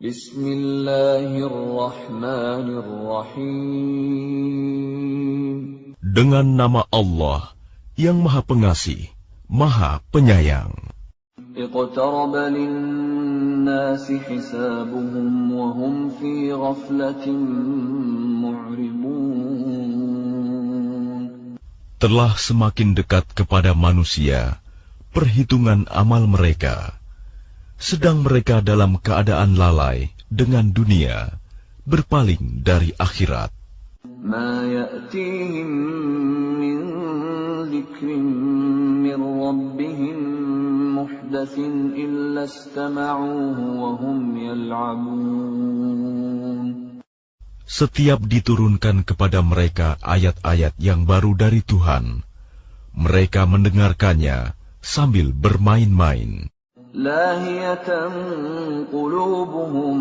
Bismillahirrahmanirrahim. Dengan nama Allah yang Maha Pengasih, Maha Penyayang. Iqtaraba lin-nasi hisabuhum wa hum fi ghaflatin mu'ridun. Telah semakin dekat kepada manusia perhitungan amal mereka, sedang mereka dalam keadaan lalai dengan dunia, berpaling dari akhirat. Ma ya'tihim min dzikrin min rabbihim muhdatsin illa istama'uhu wa hum yal'abun. Setiap diturunkan kepada mereka ayat-ayat yang baru dari Tuhan, mereka mendengarkannya sambil bermain-main. Lahiyatan qulubuhum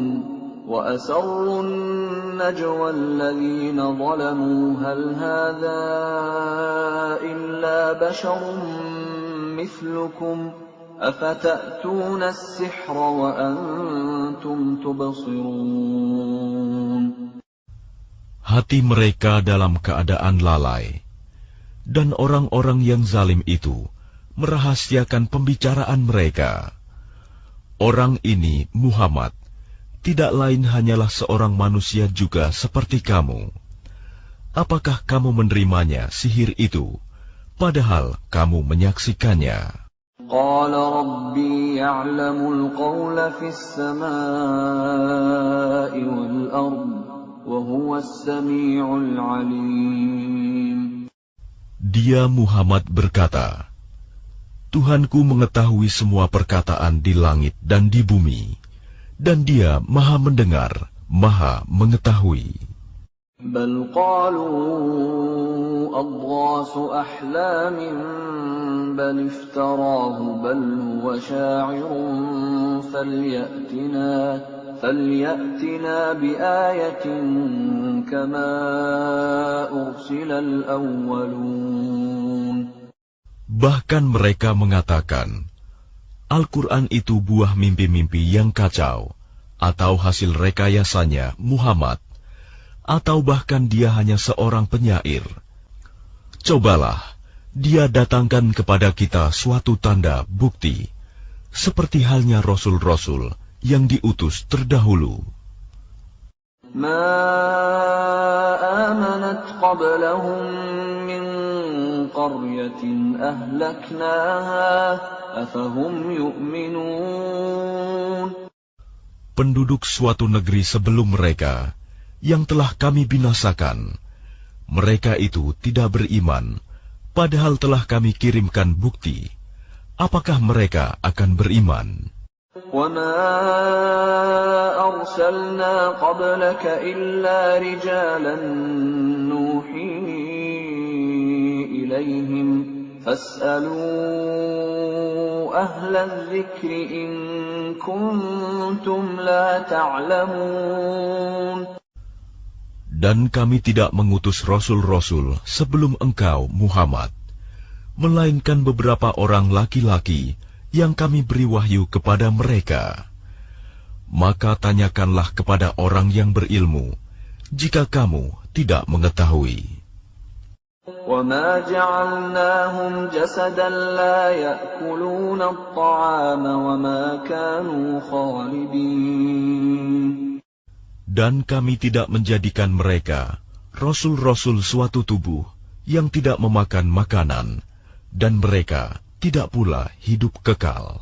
wa asarrun najwa alladhina zalamu hal hadha illa basharun mithlukum afata'tuna as-sihra wa antum tubsirun. Hati mereka dalam keadaan lalai, dan orang-orang yang zalim itu merahasiakan pembicaraan mereka. Orang ini, Muhammad, tidak lain hanyalah seorang manusia juga seperti kamu. Apakah kamu menerimanya sihir itu, padahal kamu menyaksikannya? Qala Rabbi ya'lamul qawla fis samaa'i wal ardh wa huwas sami'ul 'alim. Dia Muhammad berkata, Tuhanku mengetahui semua perkataan di langit dan di bumi, dan Dia Maha mendengar, Maha mengetahui. Bal qalu adghasu ahlamin bal iftarahu bal huwa sya'irun falyatina biayatin kama ursilal awwalun. Bahkan mereka mengatakan, Al-Quran itu buah mimpi-mimpi yang kacau, atau hasil rekayasanya Muhammad, atau bahkan dia hanya seorang penyair. Cobalah, dia datangkan kepada kita suatu tanda bukti, seperti halnya Rasul-Rasul yang diutus terdahulu. Ma amanat qablahum min qaryatin ahlaknaha afahum yu'minun. Penduduk suatu negeri sebelum mereka yang telah kami binasakan, mereka itu tidak beriman, padahal telah kami kirimkan bukti. Apakah mereka akan beriman? وَمَا أَرْسَلْنَا قَبْلَكَ إِلَّا رِجَالًا نُوحِي إِلَيْهِمْ فَاسْأَلُوا أَهْلَ الذِّكْرِ إِن كُنتُمْ لَا تَعْلَمُونَ. Dan kami tidak mengutus rasul-rasul sebelum engkau, Muhammad, melainkan beberapa orang laki-laki yang kami beri wahyu kepada mereka. Maka tanyakanlah kepada orang yang berilmu, jika kamu tidak mengetahui. وَمَا جَعَلْنَاهُمْ جَسَدًا لَا يَأْكُلُونَ الطَّعَامَ وَمَا كَانُوا خَالِدِينَ. Dan kami tidak menjadikan mereka, rasul-rasul suatu tubuh, yang tidak memakan makanan, dan mereka tidak pula hidup kekal.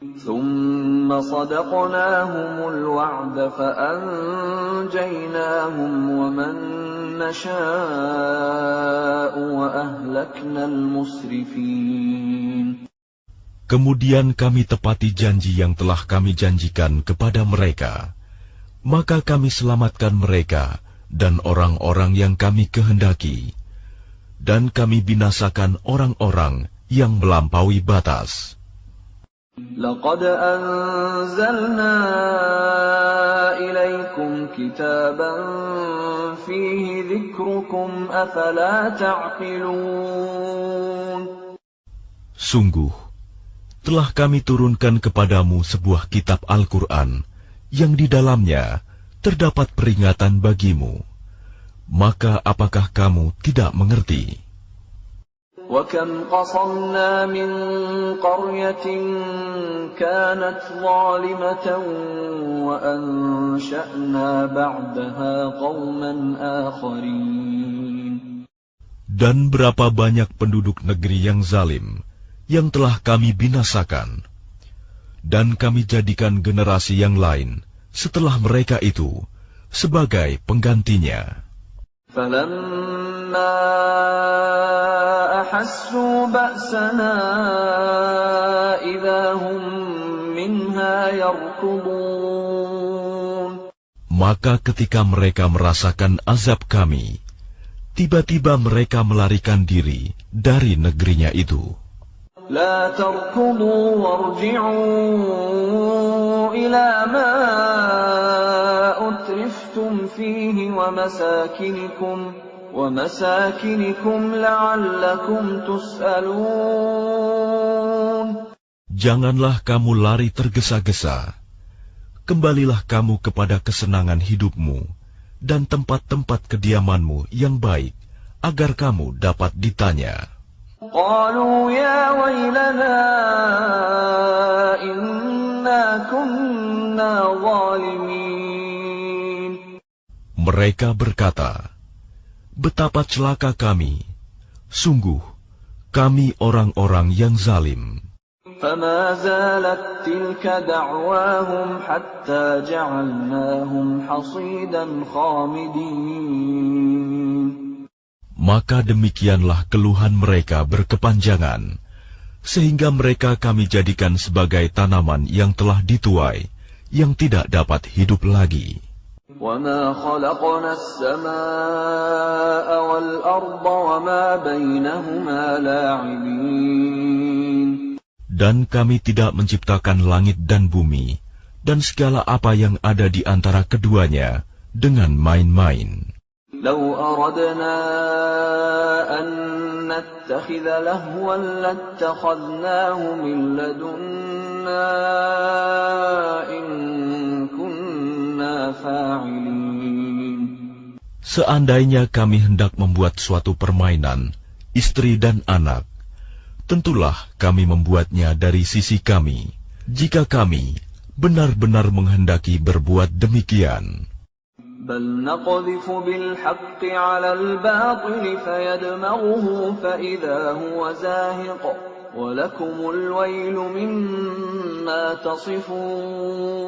ثُمَّ صَدَقْنَاهُمُ الْوَعْدَ فَأَنْجَيْنَاهُمْ وَمَنْ نَشَاءُ وَأَهْلَكْنَا الْمُسْرِفِينَ. Kemudian kami tepati janji yang telah kami janjikan kepada mereka, maka kami selamatkan mereka dan orang-orang yang kami kehendaki, dan kami binasakan orang-orang yang melampaui batas. لَقَدْ أَنزَلْنَا إِلَيْكُمْ كِتَابًا فِيهِ ذِكْرُكُمْ أَفَلَا تَعْقِلُونَ. Sungguh, telah kami turunkan kepadamu sebuah kitab Al-Quran yang di dalamnya terdapat peringatan bagimu. Maka apakah kamu tidak mengerti? وَكَمْ قَصَمْنَا مِنْ قَرْيَةٍ كَانَتْ ظَالِمَةً وَأَنْشَأْنَا بَعْدَهَا قَوْمًا آخَرِينَ. Dan berapa banyak penduduk negeri yang zalim yang telah kami binasakan, dan kami jadikan generasi yang lain setelah mereka itu sebagai penggantinya. فَلَمَّا أَحَسُّوا بَأْسَنَا إِذَا هُمْ مِنْهَا يَرْكُضُونَ. Maka ketika mereka merasakan azab kami, tiba-tiba mereka melarikan diri dari negerinya itu. لَا تَرْكُضُوا وَارْجِعُوا إِلَى مَا أُتْرِفْتُمْ فِيهِ وَمَسَاكِنِكُمْ لَعَلَّكُمْ تُسْأَلُونَ. Janganlah kamu lari tergesa-gesa. Kembalilah kamu kepada kesenangan hidupmu dan tempat-tempat kediamanmu yang baik, agar kamu dapat ditanya. قالوا يا ويلنا إنا كنا ظالمين. Mereka berkata, betapa celaka kami, sungguh kami orang-orang yang zalim. فما زالت تلك دعواهم حتى جعلناهم حصيدا خامدين. Maka demikianlah keluhan mereka berkepanjangan, sehingga mereka kami jadikan sebagai tanaman yang telah dituai, yang tidak dapat hidup lagi. وَمَا خَلَقْنَا السَّمَاءَ وَالْأَرْضَ وَمَا بَيْنَهُمَا لَاعِبِينَ. Dan kami tidak menciptakan langit dan bumi, dan segala apa yang ada di antara keduanya, dengan main-main. لو أردنا أن نتخذ لهوا لاتخذناه من لدنا إن كنا فاعلين. Seandainya kami hendak membuat suatu permainan, istri dan anak, tentulah kami membuatnya dari sisi kami, jika kami benar-benar menghendaki berbuat demikian. بل نقذف بالحق على الباطل فيدمغه فإذا هو زاهق ولكم الويل مما تصفون.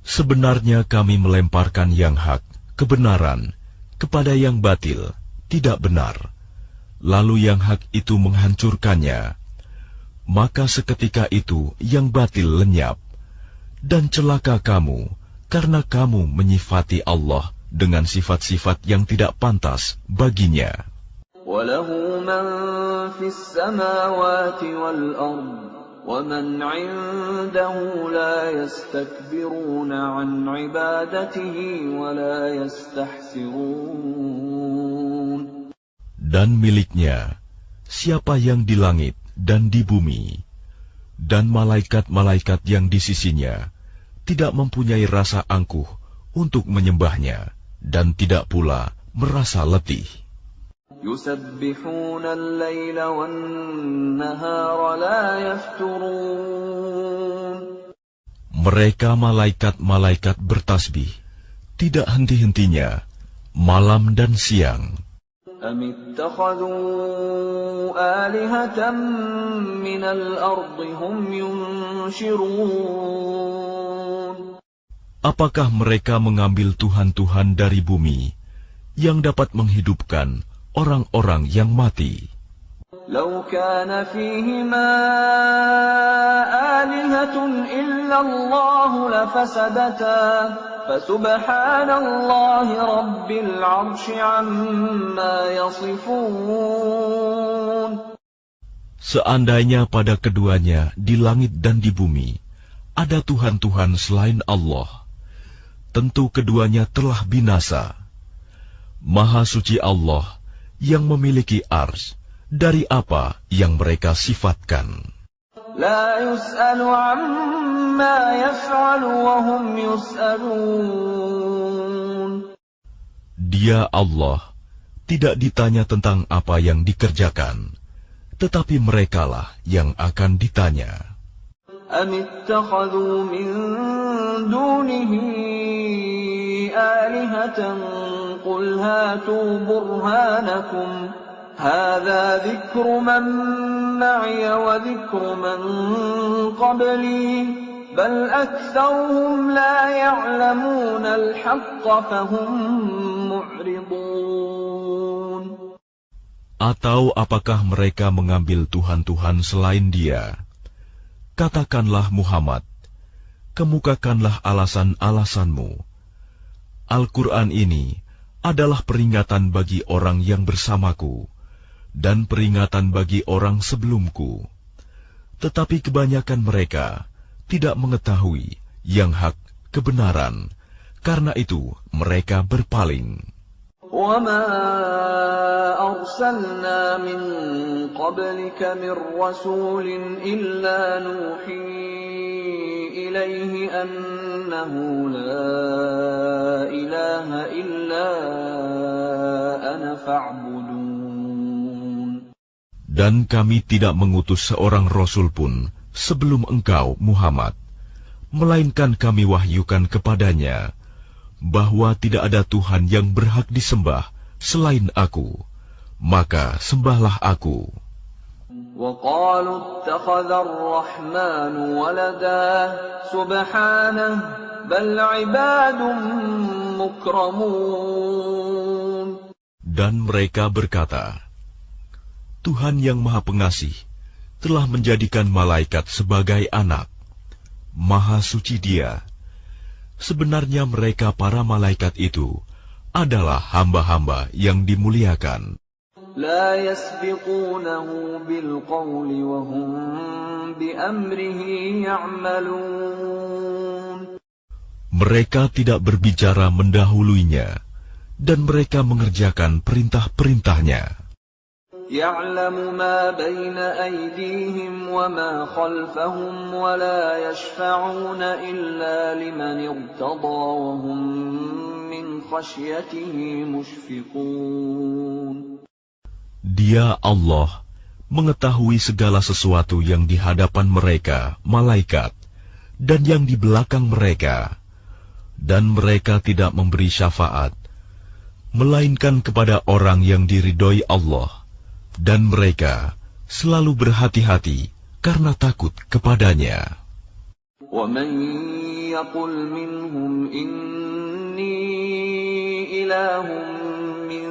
Sebenarnya kami melemparkan yang hak, kebenaran, kepada yang batil, tidak benar. Lalu yang hak itu menghancurkannya. Maka seketika itu yang batil lenyap. Dan celaka kamu, karena kamu menyifati Allah dengan sifat-sifat yang tidak pantas baginya. وَلَهُ مَنْ فِي السَّمَاوَاتِ وَالْأَرْضِ وَمَنْ عِنْدَهُ لَا يَسْتَكْبِرُونَ عَنْ عِبَادَتِهِ وَلَا يَسْتَحْسِرُونَ. Dan miliknya siapa yang di langit dan di bumi, dan malaikat-malaikat yang di sisinya, tidak mempunyai rasa angkuh untuk menyembahnya, dan tidak pula merasa letih. يُسَبِّحُونَ اللَّيْلَ وَالنَّهَارَ لَا يَفْتُرُونَ. Mereka malaikat-malaikat bertasbih, tidak henti-hentinya, malam dan siang. أَمِ اتَّخَذُوا آلِهَةً مِّنَ الْأَرْضِ هُمْ يُنْشِرُونَ. Apakah mereka mengambil tuhan-tuhan dari bumi yang dapat menghidupkan orang-orang yang mati? لَوْ كَانَ فِيهِمَا آلِهَةٌ إِلَّا اللَّهُ لَفَسَدَتَا فَسُبْحَانَ اللَّهِ رَبِّ الْعَرْشِ عَمَّا يَصِفُونَ. Seandainya pada keduanya di langit dan di bumi ada tuhan-tuhan selain Allah, tentu keduanya telah binasa. Maha suci Allah yang memiliki ars dari apa yang mereka sifatkan. لا يسأل عما يفعل وهم يسألون. Dia Allah tidak ditanya tentang apa yang dikerjakan, tetapi merekalah yang akan ditanya. أم اتخذوا من دونه آلهة قل هاتوا برهانكم هذا ذكر من معي وذكر من قبلي بل أكثرهم لا يعلمون الحق فهم معرضون. Atau apakah mereka mengambil Tuhan-Tuhan selain Dia? Katakanlah Muhammad, kemukakanlah alasan-alasanmu. Al-Quran ini adalah peringatan bagi orang yang bersamaku, dan peringatan bagi orang sebelumku. Tetapi kebanyakan mereka tidak mengetahui yang hak kebenaran, karena itu mereka berpaling. وَمَا أَرْسَلْنَا مِن قَبْلِكَ مِن رَّسُولٍ إِلَّا نُوحِي إِلَيْهِ أَنَّهُ لَا إِلَٰهَ إِلَّا أَنَا فَاعْبُدُونِ. Dan kami tidak mengutus seorang rasul pun sebelum engkau, Muhammad, melainkan kami wahyukan kepadanya bahwa tidak ada Tuhan yang berhak disembah selain Aku, maka sembahlah Aku. وَقَالُوا اتَّخَذَ الرَّحْمَنُ وَلَدًا سُبْحَانَهُ بَلْ عِبَادٌ مُكْرَمُونَ. Dan mereka berkata, Tuhan yang Maha Pengasih telah menjadikan malaikat sebagai anak. Maha suci Dia. Sebenarnya mereka para malaikat itu adalah hamba-hamba yang dimuliakan. لا يسبقونه بالقول وهم بأمره يعملون. Mereka tidak berbicara mendahuluinya, dan mereka mengerjakan perintah-perintahnya. يعلم ما بين أيديهم وما خلفهم ولا يشفعون إلا لمن ارتضى وهم من خشيته مشفقون. Dia Allah mengetahui segala sesuatu yang di hadapan mereka, malaikat, dan yang di belakang mereka, dan mereka tidak memberi syafaat, melainkan kepada orang yang diridhoi Allah. Dan mereka selalu berhati-hati karena takut kepadanya. وَمَنْ يَقُلْ مِنْهُمْ إِنِّي إِلَٰهٌ مِّن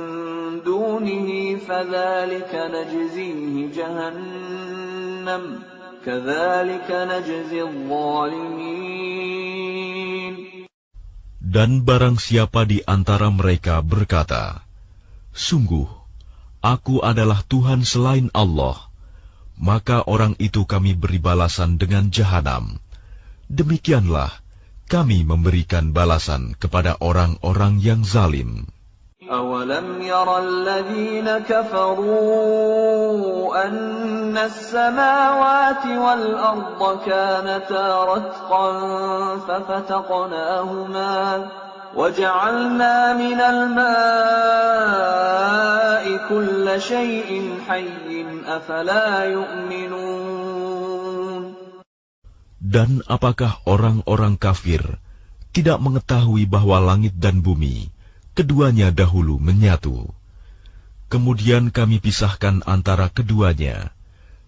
دُونِهِ فَذَلِكَ نَجْزِيهِ جَهَنَّمَ كَذَلِكَ نَجْزِي الظَّالِمِينَ. Dan barang siapa di antara mereka berkata, sungguh, Aku adalah Tuhan selain Allah, maka orang itu kami beri balasan dengan jahanam. Demikianlah kami memberikan balasan kepada orang-orang yang zalim. أَوَلَمْ يَرَ الَّذِينَ كَفَرُوا أَنَّ السَّمَاوَاتِ وَالْأَرْضَ كَانَتَا رَتْقًا فَفَتَقْنَاهُمَا وَجَعَلْنَا مِنَ الْمَاءِ كُلَّ شَيْءٍ حَيٍّ أَفَلَا يُؤْمِنُونَ. Dan apakah orang-orang kafir tidak mengetahui bahwa langit dan bumi keduanya dahulu menyatu? Kemudian kami pisahkan antara keduanya,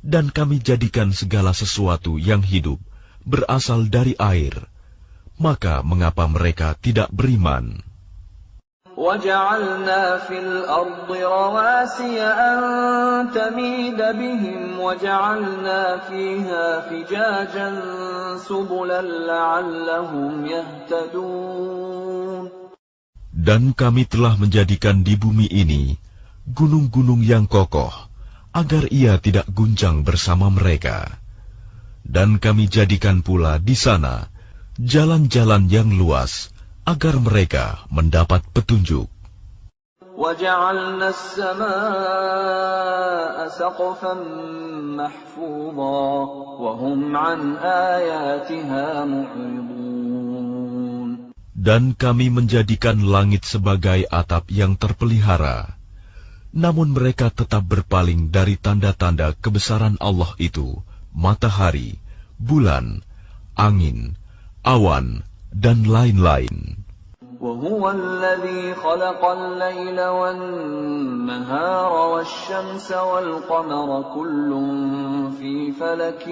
dan kami jadikan segala sesuatu yang hidup berasal dari air. Maka mengapa mereka tidak beriman? وَجَعَلْنَا فِي الْأَرْضِ رَوَاسِيَ أَن تَمِيدَ بِهِمْ وَجَعَلْنَا فِيهَا فِجَاجًا سُبُلًا لَعَلَّهُمْ يَهْتَدُونَ. Dan kami telah menjadikan di bumi ini gunung-gunung yang kokoh, agar ia tidak guncang bersama mereka. Dan kami jadikan pula di sana jalan-jalan yang luas, agar mereka mendapat petunjuk. وَجَعَلْنَا السَّمَاءَ سَقْفًا مَحْفُوظًا وَهُمْ عَنْ آيَاتِهَا مُعْرِضُونَ. Dan kami menjadikan langit sebagai atap yang terpelihara. Namun mereka tetap berpaling dari tanda-tanda kebesaran Allah itu, matahari, bulan, angin, awan, dan lain-lain. وَهُوَ الَّذِي خَلَقَ اللَّيْلَ وَالنَّهَارَ وَالشَّمْسَ وَالْقَمَرَ كُلٌّ فِي فَلَكٍ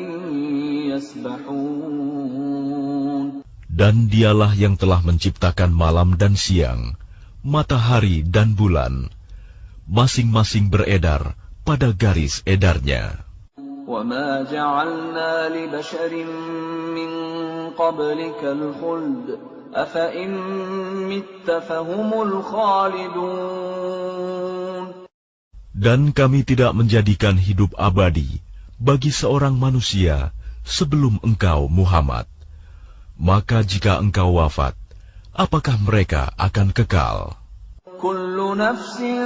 يَسْبَحُونَ. Dan dialah yang telah menciptakan malam dan siang, matahari dan bulan, masing-masing beredar pada garis edarnya. وَمَا جَعَلْنَا لِبَشَرٍ مِّن قَبْلِكَ الْخُلْدَ أَفَإِن مِّتَّ فَهُمُ الْخَالِدُونَ. Dan kami tidak menjadikan hidup abadi bagi seorang manusia sebelum engkau, Muhammad. Maka jika engkau wafat, apakah mereka akan kekal? Kullu nafsin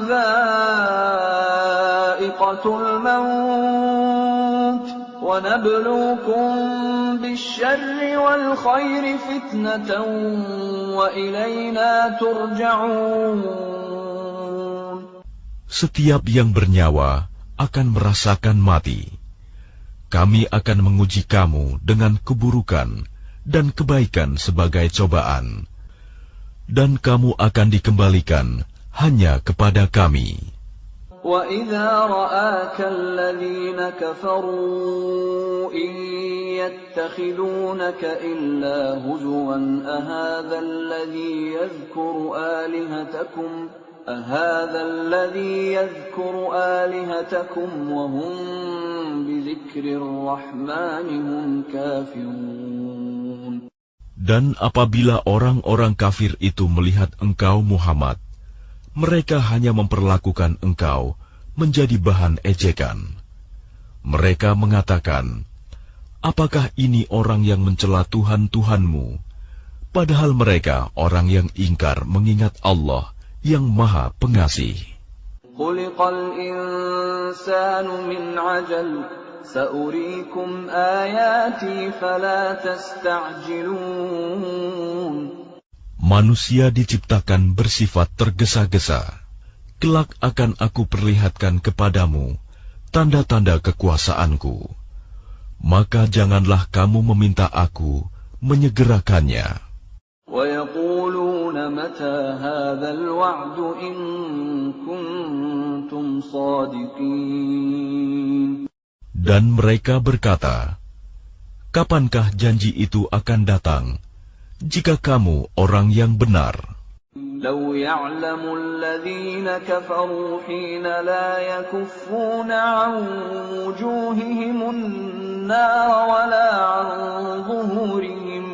dha'iqatul maut wa nabluukum bisyarri wal khairi fitnatan wa ilayna turja'un. Setiap yang bernyawa akan merasakan mati. Kami akan menguji kamu dengan keburukan dan kebaikan sebagai cobaan. Dan kamu akan dikembalikan hanya kepada kami. وَإِذَا رَآكَ الَّذِينَ كَفَرُوا إِن يَتَّخِذُونَكَ إِلَّا هُزُوًا أَهَذَا الَّذِي يَذْكُرُ آلِهَتَكُمْ وَهُمْ بِذِكْرِ الرَّحْمَنِ هُمْ كَافِرُونَ. Dan apabila orang-orang kafir itu melihat engkau, Muhammad, mereka hanya memperlakukan engkau menjadi bahan ejekan. Mereka mengatakan, apakah ini orang yang mencela Tuhan-Tuhanmu? Padahal mereka orang yang ingkar mengingat Allah yang Maha Pengasih. Khuliqal insanu min ajal, sa'uriikum ayati fala tasta'jilun. Manusia diciptakan bersifat tergesa-gesa. Kelak akan aku perlihatkan kepadamu tanda-tanda kekuasaanku. Maka janganlah kamu meminta aku menyegerakannya. وَيَقُولُونَ مَتَى هَذَا الْوَعْدُ إِن كُنتُمْ صَادِقِينَ. Dan mereka berkata, kapankah janji itu akan datang, jika kamu orang yang benar? لَوْ يَعْلَمُ الَّذِينَ كَفَرُوا حِينَ لَا يَكُفُّونَ عَنْ وُجُوهِهِمُ النَّارَ وَلَا عَنْ ظُهُورِهِمْ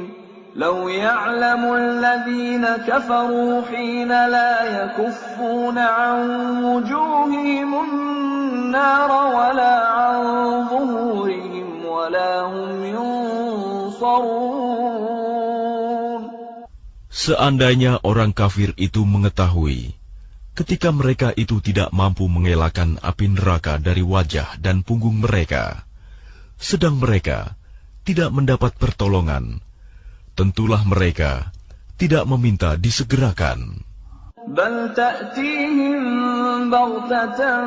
لَوْ يَعْلَمُ الَّذِينَ كَفَرُوا حِينَ لَا يَكُفُّونَ عَنْ وُجُوهِهِمُ النَّارَ وَلَا عَنْ ظُهُورِهِمْ وَلَا هُمْ يُنصَرُونَ. Seandainya orang kafir itu mengetahui, ketika mereka itu tidak mampu mengelakkan api neraka dari wajah dan punggung mereka, sedang mereka tidak mendapat pertolongan, tentulah mereka tidak meminta disegerakan. Bal ta'tihim baghtatan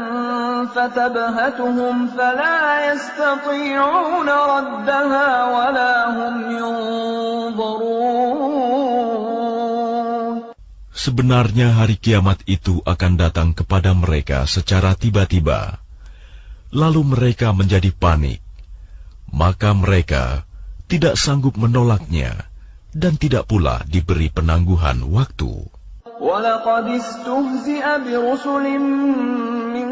fatabhatuhum fala yastati'una raddaha wala hum yunzarun. Sebenarnya hari kiamat itu akan datang kepada mereka secara tiba-tiba, lalu mereka menjadi panik, maka mereka tidak sanggup menolaknya dan tidak pula diberi penangguhan waktu. وَلَقَدِ اسْتُهْزِئَ بِرُسُلٍ مِّن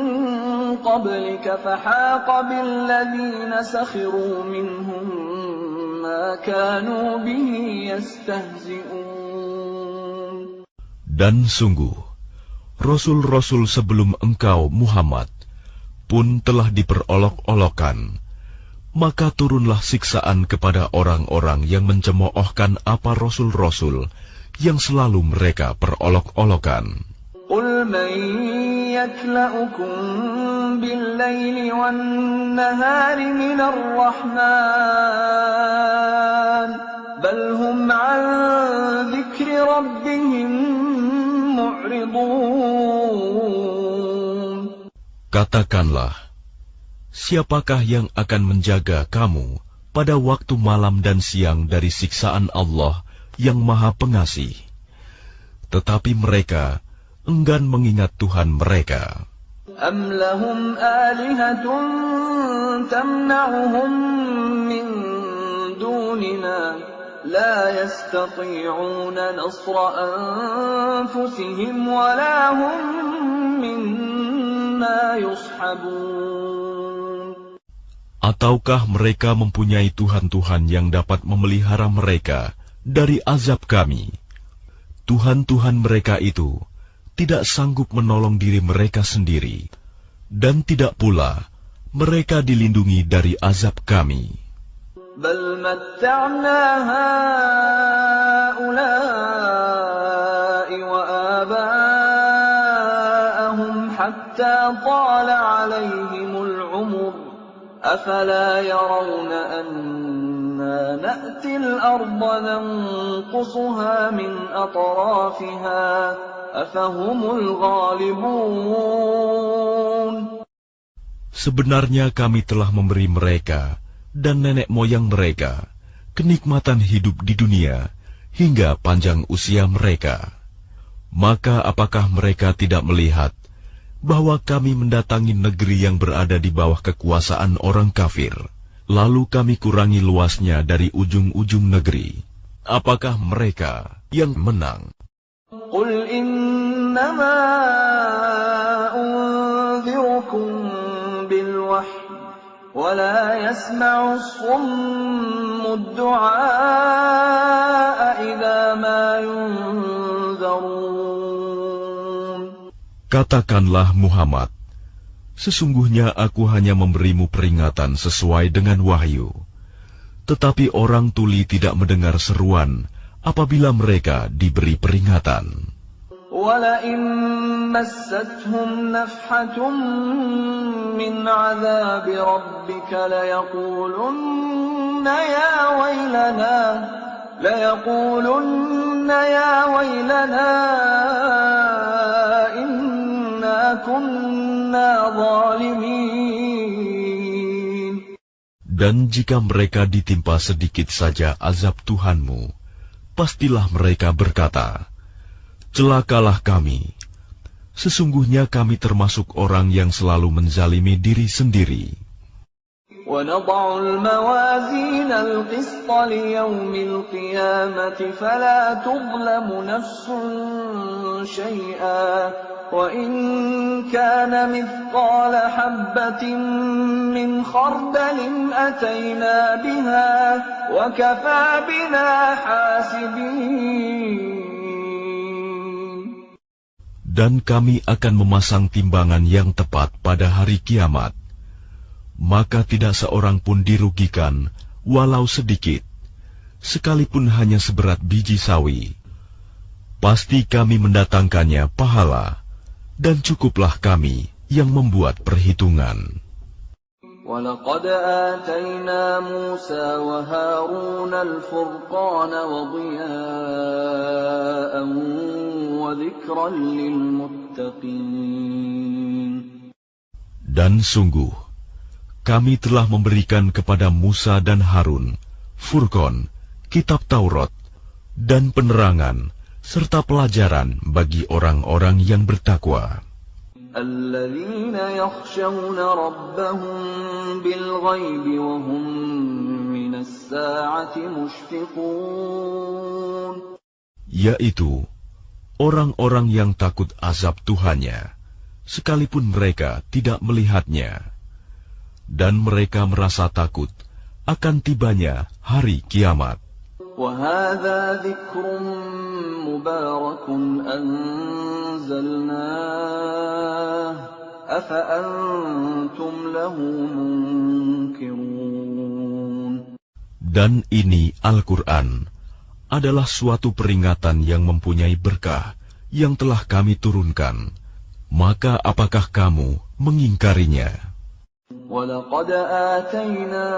قَبْلِكَ فَحَاقَ بِالَّذِينَ سَخِرُوا مِنْهُم مَّا كَانُوا بِهِ يَسْتَهْزِئُونَ. Dan sungguh, Rasul-Rasul sebelum engkau, Muhammad, pun telah diperolok-olokkan. Maka turunlah siksaan kepada orang-orang yang mencemoohkan apa Rasul-Rasul yang selalu mereka perolok-olokan. قل من يكلأكم بالليل والنهار من الرحمن بل هم عن ذكر ربهم معرضون. Katakanlah, siapakah yang akan menjaga kamu pada waktu malam dan siang dari siksaan Allah yang Maha Pengasih? Tetapi mereka enggan mengingat Tuhan mereka. Am lahum alihatun tamna'uhum min dunina la yastati'una nasra anfusihim wa la hum minna yushabun. Ataukah mereka mempunyai Tuhan-Tuhan yang dapat memelihara mereka dari azab kami? Tuhan-Tuhan mereka itu tidak sanggup menolong diri mereka sendiri, dan tidak pula mereka dilindungi dari azab kami. Bal matta'na ha'ula'i wa aba'ahum hatta tala 'alayhimul 'umur afala yarawna anna na'til arda nanqusuha min atrafiha afahumul ghalibun. Sebenarnya kami telah memberi mereka dan nenek moyang mereka kenikmatan hidup di dunia hingga panjang usia mereka. Maka apakah mereka tidak melihat bahwa kami mendatangi negeri yang berada di bawah kekuasaan orang kafir, lalu kami kurangi luasnya dari ujung-ujung negeri? Apakah mereka yang menang? Qul innama unzirukum bil wahyi wa la yasma'u as-summu ad-du'a idza ma yunzarun. Katakanlah Muhammad, sesungguhnya aku hanya memberimu peringatan sesuai dengan wahyu. Tetapi orang tuli tidak mendengar seruan apabila mereka diberi peringatan. وَلَئِن مَّسَّتْهُمْ نَفْحَةٌ مِّنْ عَذَابِ رَبِّكَ لَيَقُولُنَّ يَا وَيْلَنَا إِنَّا كُنَّا ظَالِمِينَ. Dan jika mereka ditimpa sedikit saja azab Tuhanmu, pastilah mereka berkata, celakalah kami. Sesungguhnya kami termasuk orang yang selalu menzalimi diri sendiri. وَنَضَعُ الْمَوَازِينَ الْقِسْطَ لِيَوْمِ الْقِيَامَةِ فَلَا تُظْلَمُ نَفْسٌ شَيْئًا وَإِنْ كَانَ مِثْقَالَ حَبَّةٍ مِّنْ خَرْدَلٍ أَتَيْنَا بِهَا وَكَفَى بِنَا حَاسِبِينَ. Dan kami akan memasang timbangan yang tepat pada hari kiamat. Maka tidak seorang pun dirugikan, walau sedikit, sekalipun hanya seberat biji sawi. Pasti kami mendatangkannya pahala, dan cukuplah kami yang membuat perhitungan. وَلَقَدْ آتَيْنَا مُوسَى وَهَارُونَ الْفُرْقَانَ وَضِيَاءً وَذِكْرًا لِّلْمُتَّقِينَ. Dan sungguh, kami telah memberikan kepada Musa dan Harun Furqan, kitab Taurat, dan penerangan, serta pelajaran bagi orang-orang yang bertakwa. الَّذِينَ يَخْشَوْنَ رَبَّهُم بِالْغَيْبِ وَهُم مِّنَ السَّاعَةِ مُشْفِقُونَ. Yaitu orang-orang yang takut azab Tuhannya, sekalipun mereka tidak melihatnya. Dan mereka merasa takut akan tibanya hari kiamat. وَهَذَا ذِكْرٌ مُبَارَكٌ أَنزَلْنَاهُ أَفَأَنْتُمْ لَهُ مُنْكِرُونَ. Dan ini Al-Quran adalah suatu peringatan yang mempunyai berkah yang telah kami turunkan, maka apakah kamu mengingkarinya? وَلَقَدْ آتَيْنَا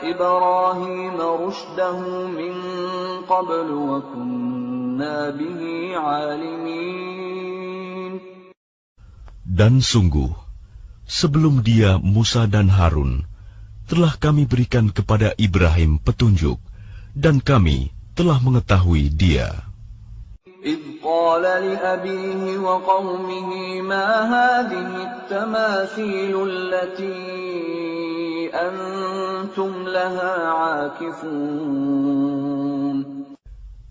إِبْرَاهِيمَ رُشْدَهُ مِنْ قَبْلُ وَكُنَّا بِهِ عَالِمِينَ. Dan sungguh, sebelum dia Musa dan Harun, telah kami berikan kepada Ibrahim petunjuk, dan kami telah mengetahui dia. إِذْ قَالَ لِأَبِيهِ وَقَوْمِهِ مَا هَذِهِ التَّمَاثِيلُ الَّتِي أَنْتُمْ لَهَا عَاكِفُونَ.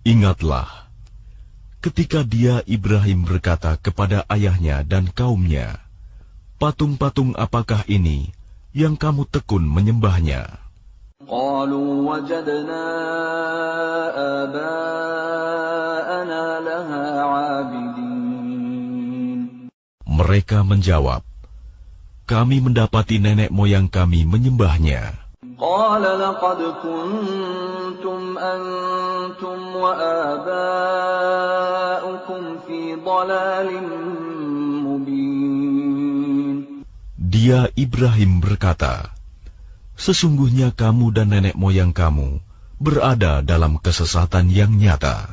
Ingatlah, ketika dia Ibrahim berkata kepada ayahnya dan kaumnya, patung-patung apakah ini yang kamu tekun menyembahnya? قَالُوا وَجَدْنَا آبَاءَنَا لَهَا عَابِدِينَ. Mereka menjawab, kami mendapati nenek moyang kami menyembahnya. قَالَ لَقَدْ كُنْتُمْ أَنْتُمْ وَآبَاؤُكُمْ فِي ضَلَالٍ مُبِينٍ. Dia Ibrahim berkata, sesungguhnya kamu dan nenek moyang kamu berada dalam kesesatan yang nyata.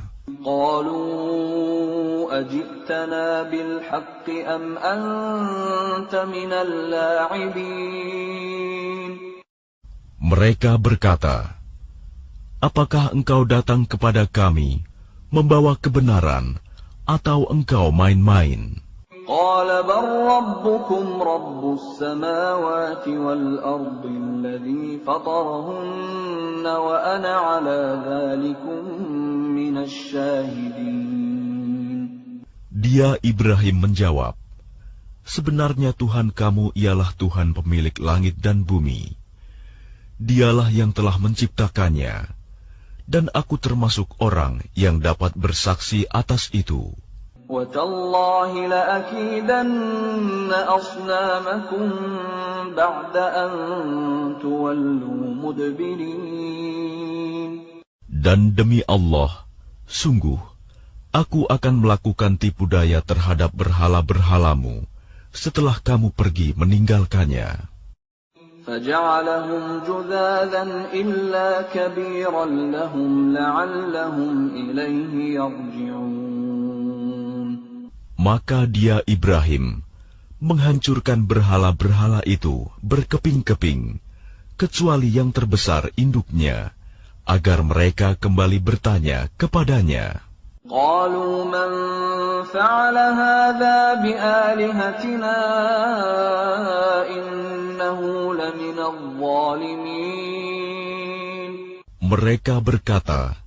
قَالُوا أَجِئْتَنَا بِالْحَقِّ أَمْ أَنْتَ مِنَ اللَّاعِبِينَ. Mereka berkata, apakah engkau datang kepada kami membawa kebenaran atau engkau main-main? قَالَ بَلْ رَبُّكُمْ رَبُّ السَّمَاوَاتِ وَالْأَرْضِ الَّذِي فَطَرَهُنَّ وَأَنَا عَلَى ذَلِكُمْ مِنَ الشَّاهِدِينَ. Dia Ibrahim menjawab, sebenarnya Tuhan kamu ialah Tuhan pemilik langit dan bumi. Dialah yang telah menciptakannya, dan aku termasuk orang yang dapat bersaksi atas itu. وَتَاللَّهِ لَأَكِيدَنَّ أَصْنَامَكُمْ بَعْدَ أَن تُوَلُّوا مُدْبِرِينَ. Dan demi Allah, sungguh, aku akan melakukan tipu daya terhadap berhala-berhalamu setelah kamu pergi meninggalkannya. فَجَعَلَهُمْ جُذَاذًا إِلَّا كَبِيرًا لَهُمْ لَعَلَّهُمْ إِلَيْهِ يَرْجِعُونَ. Maka dia Ibrahim menghancurkan berhala-berhala itu berkeping-keping, kecuali yang terbesar induknya, agar mereka kembali bertanya kepadanya. قَالُوا مَنْ فَعَلَ هَذَا بِآلِهَتِنَا إِنَّهُ لَمِنَ الظَّالِمِينَ. Mereka berkata,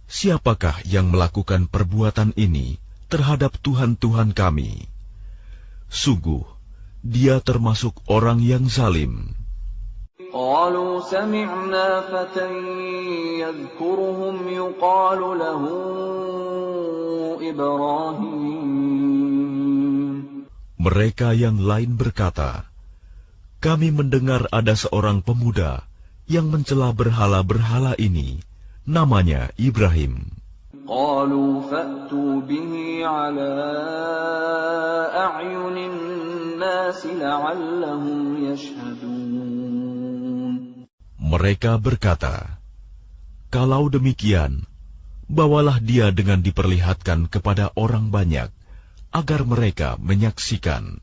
siapakah yang melakukan perbuatan ini terhadap Tuhan-Tuhan kami? Sungguh, dia termasuk orang yang zalim. قَالُوا سَمِعْنَا فَتًى يَذْكُرُهُمْ يُقَالُ لَهُ إِبْرَاهِيمُ. Mereka yang lain berkata, kami mendengar ada seorang pemuda yang mencela berhala-berhala ini, namanya Ibrahim. قَالُوا فَأْتُوا بِهِ عَلَىٰ أَعْيُنِ النَّاسِ لَعَلَّهُمْ يَشْهَدُونَ. Mereka berkata, kalau demikian, bawalah dia dengan diperlihatkan kepada orang banyak, agar mereka menyaksikan.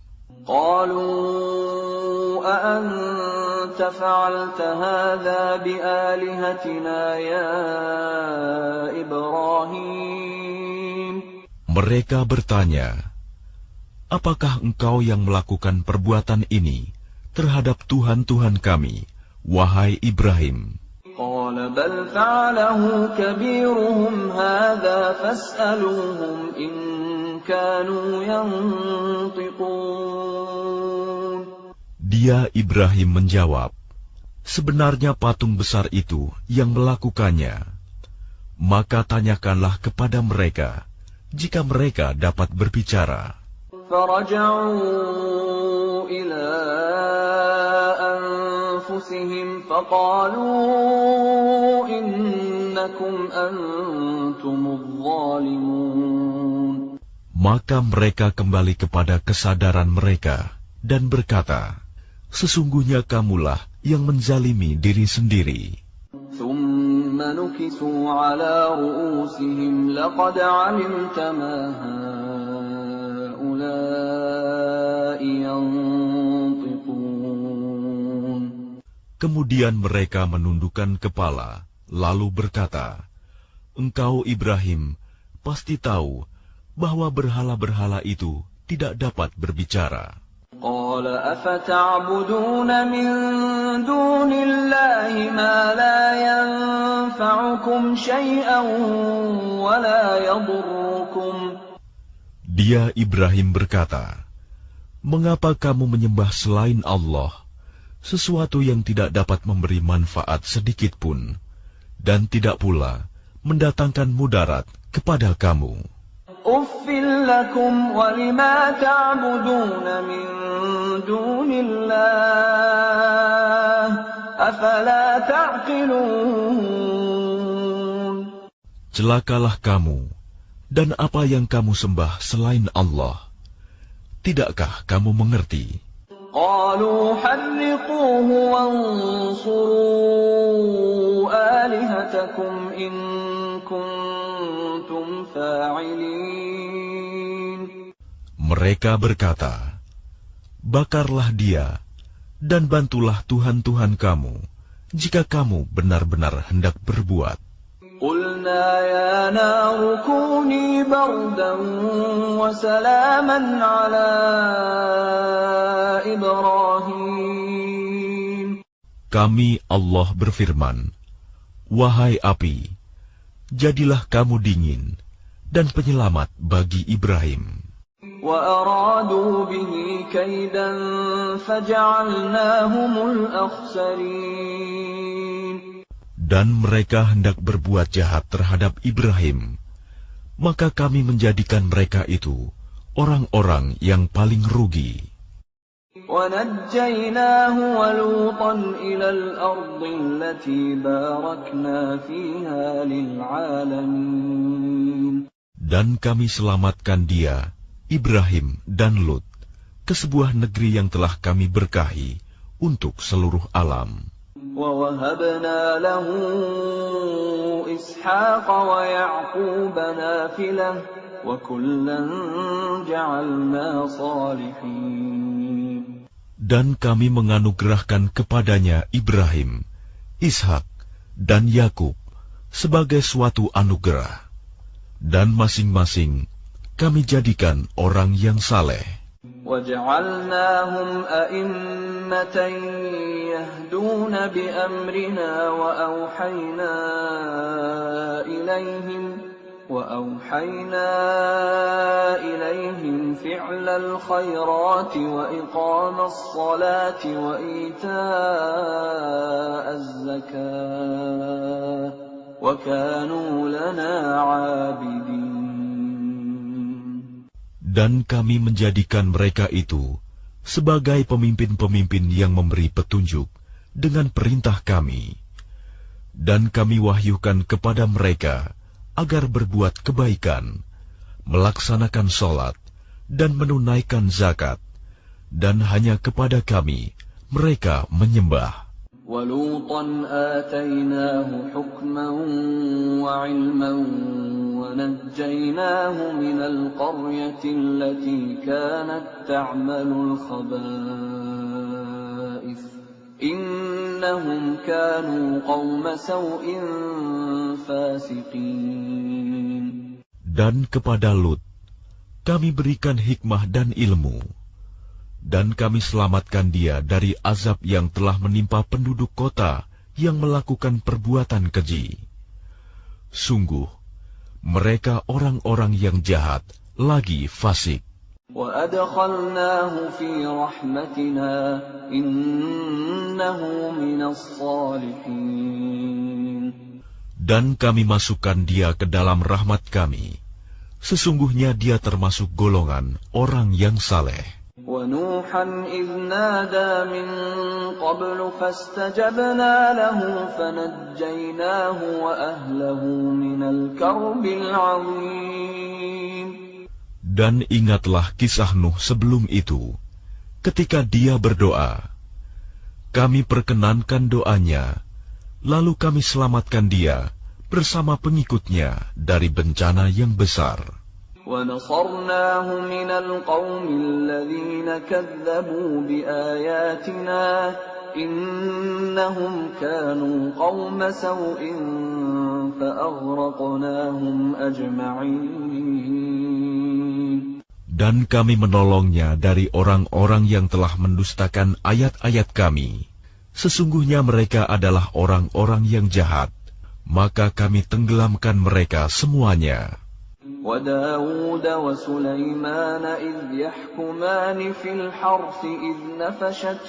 قَالُوا أَأَنْتَ فَعَلْتَ هَذَا بِآلِهَتِنَا يَا إِبْرَاهِيمُ. Mereka bertanya, apakah engkau yang melakukan perbuatan ini terhadap Tuhan-Tuhan kami, wahai Ibrahim? قَالَ بَلْ فَعَلَهُ كَبِيرُهُمْ هَذَا فَاسْأَلُوهُمْ إِن كَانُوا يَنطِقُونَ. Dia Ibrahim menjawab, sebenarnya patung besar itu yang melakukannya. Maka tanyakanlah kepada mereka, jika mereka dapat berbicara. فَرَجَعُوا إِلَىٰ أَنفُسِهِمْ فَقَالُوا إِنَّا إنكم أنتم الظالمون. Maka mereka kembali kepada kesadaran mereka dan berkata, sesungguhnya kamulah yang menzalimi diri sendiri. ثم نكسوا على رؤوسهم لقد علمت ما هؤلاء ينطقون. Kemudian mereka menundukkan kepala, lalu berkata, engkau Ibrahim pasti tahu bahwa berhala-berhala itu tidak dapat berbicara. قال أفتعبدون من دون الله ما لا ينفعكم شيئا ولا يضركم. Dia Ibrahim berkata, mengapa kamu menyembah selain Allah sesuatu yang tidak dapat memberi manfaat sedikit pun dan tidak pula mendatangkan mudarat kepada kamu? أُفٍّ لَكُمْ وَلِمَا تَعْبُدُونَ مِن دُونِ اللَّهِ أَفَلَا تَعْقِلُونَ. Celakalah kamu dan apa yang kamu sembah selain Allah. Tidakkah kamu mengerti? قَالُوا حَرِّقُوهُ وَانصُرُوا آلِهَتَكُمْ إِن كُنتُمْ فَاعِلِينَ. Mereka berkata, bakarlah dia dan bantulah Tuhan-Tuhan kamu jika kamu benar-benar hendak berbuat. قُلْنَا يَا نَارُ كُونِي بَرْدًا وَسَلَامًا عَلَى إِبْرَاهِيمَ. Kami Allah berfirman, wahai api, jadilah kamu dingin dan penyelamat bagi Ibrahim. وَأَرَادُوا بِهِ كَيْدًا فَجَعَلْنَاهُمُ الْأَخْسَرِينَ. Dan mereka hendak berbuat jahat terhadap Ibrahim, maka kami menjadikan mereka itu orang-orang yang paling rugi. وَنَجَّيْنَاهُ وَلُوطًا إِلَى الْأَرْضِ الَّتِي بَارَكْنَا فِيهَا لِلْعَالَمِينَ. Dan kami selamatkan dia, Ibrahim dan Lut, ke sebuah negeri yang telah kami berkahi untuk seluruh alam. وَوَهَبْنَا لَهُ إِسْحَاقَ وَيَعْقُوبَ نَافِلَةً وَكُلًّا جَعَلْنَا صَالِحِينَ. Dan kami menganugerahkan kepadanya Ibrahim, Ishak, dan Yakub sebagai suatu anugerah. Dan masing-masing kami jadikan orang yang saleh. وَجَعَلْنَاهُمْ أَئِمَّةً يَهْدُونَ بِأَمْرِنَا وَأَوْحَيْنَا إِلَيْهِمْ فِعْلَ الْخَيْرَاتِ وَإِقَامَ الصَّلَاةِ وَإِيتَاءَ الزَّكَاةِ وَكَانُوا لَنَا عَابِدِينَ. Dan kami menjadikan mereka itu sebagai pemimpin-pemimpin yang memberi petunjuk dengan perintah kami. Dan kami wahyukan kepada mereka agar berbuat kebaikan, melaksanakan sholat, dan menunaikan zakat. Dan hanya kepada kami mereka menyembah. وَلُوطًا آتَيْنَاهُ حُكْمًا وَعِلْمًا وَنَجَّيْنَاهُ مِنَ الْقَرْيَةِ الَّتِي كَانَتْ تَعْمَلُ الْخَبَائِثَ إِنَّهُمْ كَانُوا قَوْمَ سَوْءٍ فَاسِقِينَ. Dan kepada Lut kami berikan hikmah dan ilmu, dan kami selamatkan dia dari azab yang telah menimpa penduduk kota yang melakukan perbuatan keji. Sungguh, mereka orang-orang yang jahat lagi fasik. وَأَدْخَلْنَاهُ فِي رَحْمَتِنَا إِنَّهُ مِنَ الصَّالِحِينَ. Dan kami masukkan dia ke dalam rahmat kami. Sesungguhnya dia termasuk golongan orang yang saleh. وَنُوحًا إِذْ نَادَى مِن قَبْلُ فَاسْتَجَبْنَا لَهُ فَنَجَّيْنَاهُ وَأَهْلَهُ مِنَ الْكَرْبِ الْعَظِيمِ. Dan ingatlah kisah Nuh sebelum itu, ketika dia berdoa. Kami perkenankan doanya, lalu kami selamatkan dia bersama pengikutnya dari bencana yang besar. وَنَصَرْنَاهُ مِنَ الْقَوْمِ الَّذِينَ كَذَّبُوا بِآيَاتِنَا إِنَّهُمْ كَانُوا قَوْمَ سَوْءٍ فَأَغْرَقْنَاهُمْ أَجْمَعِينَ. Dan kami menolongnya dari orang-orang yang telah mendustakan ayat-ayat kami. Sesungguhnya mereka adalah orang-orang yang jahat, maka kami tenggelamkan mereka semuanya. وَدَاوُودَ وَسُلَيْمَانَ إِذْ يَحْكُمَانِ فِي الْحَرْثِ إِذْ نَفَشَتْ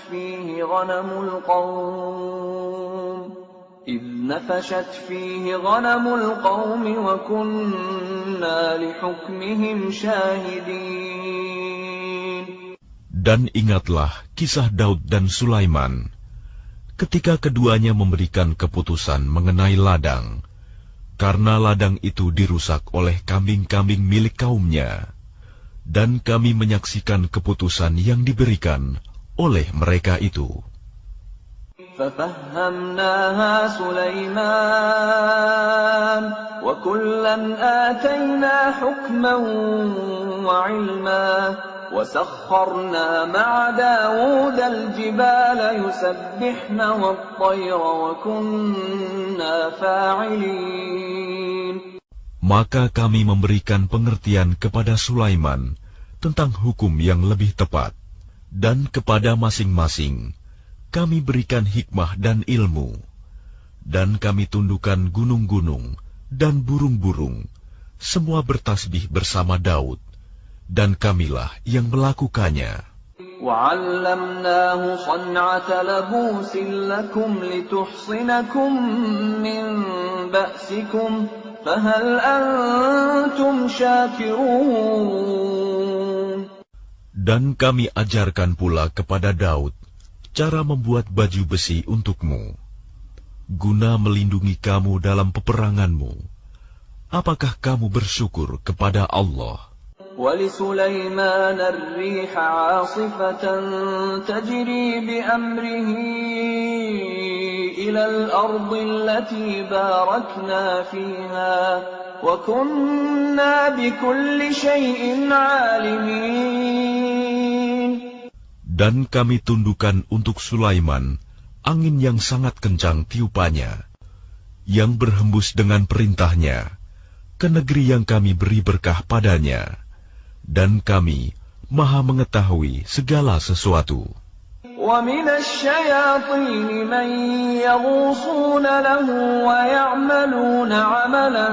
فِيهِ غَنَمُ الْقَوْمِ وَكُنَّا لِحُكْمِهِمْ شَاهِدِينَ. Dan ingatlah kisah Daud dan Sulaiman, ketika keduanya memberikan keputusan mengenai ladang, karena ladang itu dirusak oleh kambing-kambing milik kaumnya, dan kami menyaksikan keputusan yang diberikan oleh mereka itu. فَفَهَّمْنَاهَا سُلَيْمَانَ وَكُلًّا آتَيْنَا حُكْمًا وَعِلْمًا وَسَخَّرْنَا مَعَ دَاوُودَ الْجِبَالَ يُسَبِّحْنَ وَالطَّيْرَ وَكُنَّا فَاعِلِينَ. Maka kami memberikan pengertian kepada Sulaiman tentang hukum yang lebih tepat, dan kepada masing-masing kami berikan hikmah dan ilmu, dan kami tundukkan gunung-gunung dan burung-burung, semua bertasbih bersama Daud, dan kamilah yang melakukannya. وَعَلَّمْنَاهُ صَنْعَةَ لَبُوسٍ لَكُمْ لِتُحْصِنَكُمْ مِنْ بَأْسِكُمْ فَهَلْ أَنْتُمْ شَاكِرُونَ. Dan kami ajarkan pula kepada Daud cara membuat baju besi untukmu, guna melindungi kamu dalam peperanganmu. Apakah kamu bersyukur kepada Allah? وَلِسُلَيْمَانَ الرِّيحَ عَاصِفَةً تَجْرِي بِأَمْرِهِ إِلَى الْأَرْضِ الَّتِي بَارَكْنَا فِيهَا وَكُنَّا بِكُلِّ شَيْءٍ عَالِمِينَ. Dan kami tundukkan untuk Sulaiman angin yang sangat kencang tiupannya, yang berhembus dengan perintahnya ke negeri yang kami beri berkah padanya, dan kami maha mengetahui segala sesuatu. وَمِنَ الشَّيَاطِينِ مَن يَغُوصُونَ لَهُ وَيَعْمَلُونَ عَمَلًا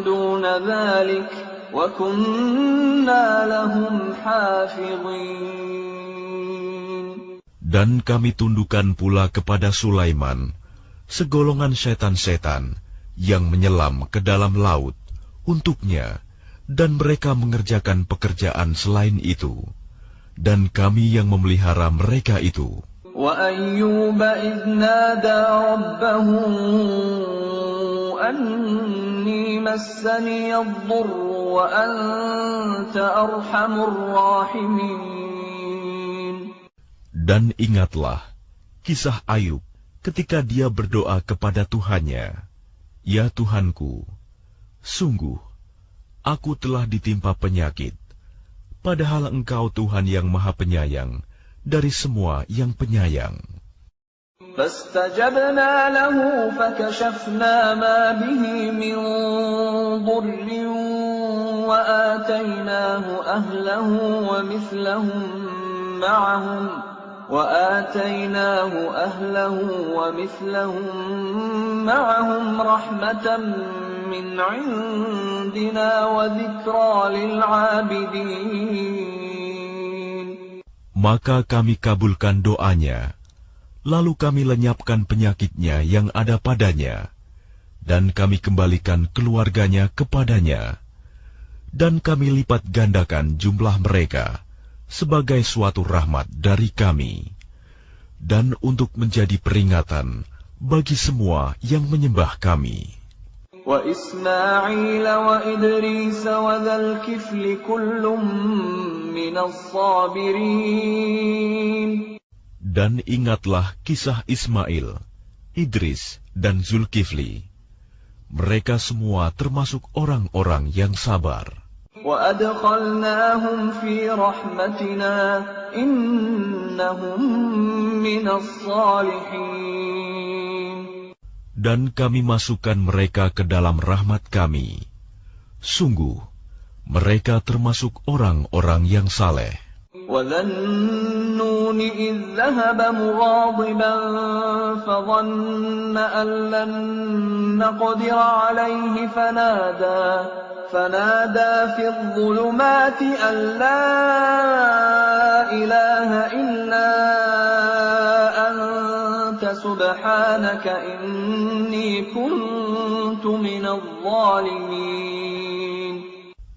دُونَ ذَلِكَ وَكُنَّا لَهُمْ حَافِظِينَ. Dan kami tundukkan pula kepada Sulaiman segolongan setan-setan yang menyelam ke dalam laut untuknya, dan mereka mengerjakan pekerjaan selain itu, dan kami yang memelihara mereka itu. وَأَيُّوبَ إِذْ نَادَى رَبَّهُ أَنِّي مَسَّنِيَ الضُّرُّ وَأَنْتَ أَرْحَمُ الرَّاحِمِينَ. Dan ingatlah kisah Ayub ketika dia berdoa kepada Tuhannya, "Ya Tuhanku, sungguh aku telah ditimpa penyakit, padahal Engkau Tuhan yang Maha Penyayang dari semua yang penyayang." فَاسْتَجَبْنَا لَهُ فَكَشَفْنَا مَا بِهِ مِنْ ضُرٍّ وَآتَيْنَاهُ أَهْلَهُ وَمِثْلَهُم مَّعَهُمْ رَحْمَةً مِّنْ عِندِنَا وَذِكْرَىٰ لِلْعَابِدِينَ. Maka kami kabulkan doanya, lalu kami lenyapkan penyakitnya yang ada padanya, dan kami kembalikan keluarganya kepadanya, dan kami lipat gandakan jumlah mereka sebagai suatu rahmat dari kami, dan untuk menjadi peringatan bagi semua yang menyembah kami. وإسماعيل وإدريس وذا الكفل كل من الصابرين. Dan ingatlah kisah Ismail, Idris, dan Zulkifli. Mereka semua termasuk orang-orang yang sabar. وأدخلناهم في رحمتنا إنهم من الصالحين. Dan kami masukkan mereka ke dalam rahmat kami. Sungguh, mereka termasuk orang-orang yang saleh. وَذَا النُّونِ إِذ ذَهَبَ مُغَاضِبًا فَظَنَّ أَن لَّن نَّقْدِرَ عَلَيْهِ فنادى في الظلمات أن لا إله إلا أنت سبحانك إني كنت من الظالمين.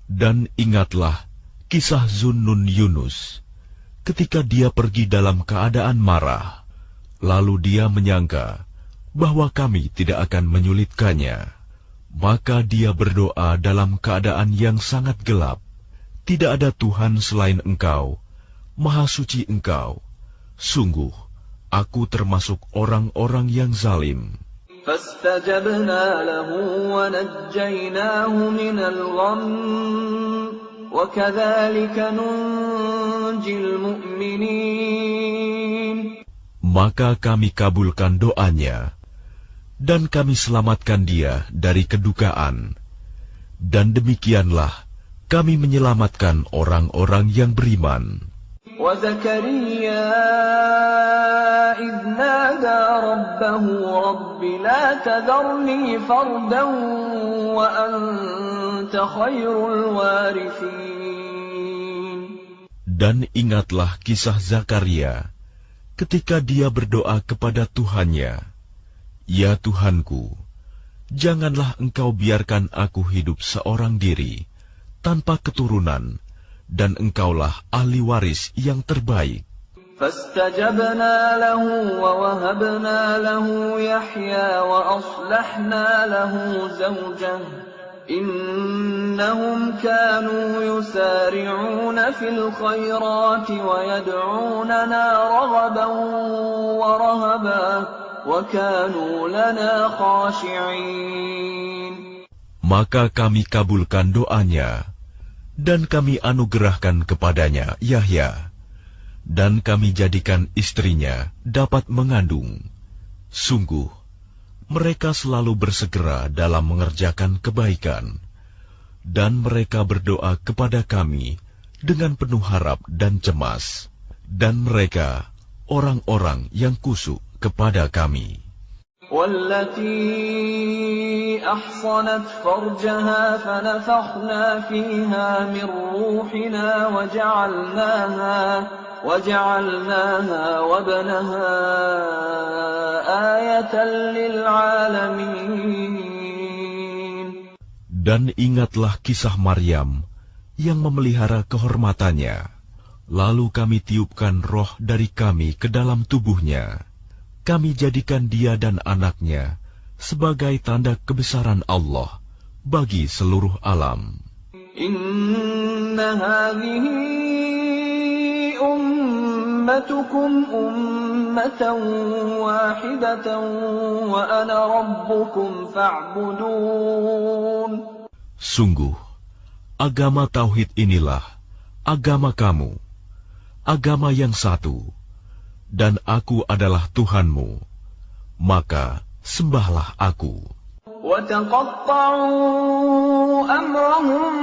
Dan ingatlah kisah Zunnun Yunus, ketika dia pergi dalam keadaan marah, lalu dia menyangka bahwa kami tidak akan menyulitkannya. Maka dia berdoa dalam keadaan yang sangat gelap. Tidak ada Tuhan selain Engkau, Maha Suci Engkau. Sungguh, aku termasuk orang-orang yang zalim. فاستجبنا له ونجيناه من الغم وكذلك ننجي المؤمنين. Maka kami kabulkan doanya, dan kami selamatkan dia dari kedukaan. Dan demikianlah kami menyelamatkan orang-orang yang beriman. وَزَكَرِيَّا إِذْ نَادَى رَبَّهُ رَبِّ لَا تَذَرْنِي فَرْدًا وَأَنْتَ خَيْرُ الْوَارِثِينَ. Dan ingatlah kisah Zakaria ketika dia berdoa kepada Tuhannya, "Ya Tuhanku, janganlah Engkau biarkan aku hidup seorang diri, tanpa keturunan, dan Engkaulah ahli waris yang terbaik." فَاسْتَجَبْنَا لَهُ وَوَهَبْنَا لَهُ يَحْيَى وَأَصْلَحْنَا لَهُ زَوْجَهُ إِنَّهُمْ كَانُوا يُسَارِعُونَ فِي الْخَيْرَاتِ وَيَدْعُونَنَا رَغَبًا وَرَهَبًا وَكَانُوا لَنَا خَاشِعِينَ. Maka kami kabulkan doanya, dan kami anugerahkan kepadanya Yahya, dan kami jadikan istrinya dapat mengandung. Sungguh, mereka selalu bersegera dalam mengerjakan kebaikan, dan mereka berdoa kepada kami dengan penuh harap dan cemas, dan mereka orang-orang yang kusuk kepada kami. وَالَّتِي أَحْصَنَتْ فَرْجَهَا فَنَفَخْنَا فِيهَا مِنْ رُوحِنَا وَجَعَلْنَاهَا وَابْنَهَا آيَةً لِلْعَالَمِينَ. Dan ingatlah kisah Maryam yang memelihara kehormatannya. Lalu kami tiupkan roh dari kami ke dalam tubuhnya. Kami jadikan dia dan anaknya sebagai tanda kebesaran Allah bagi seluruh alam. Inna hadhihi ummatukum ummatan wahidatan wa ana rabbukum fa'budun. Sungguh, agama Tauhid inilah agama kamu, agama yang satu, dan aku adalah Tuhanmu, maka sembahlah aku. وَتَقَطَّعُوا أَمْرَهُمْ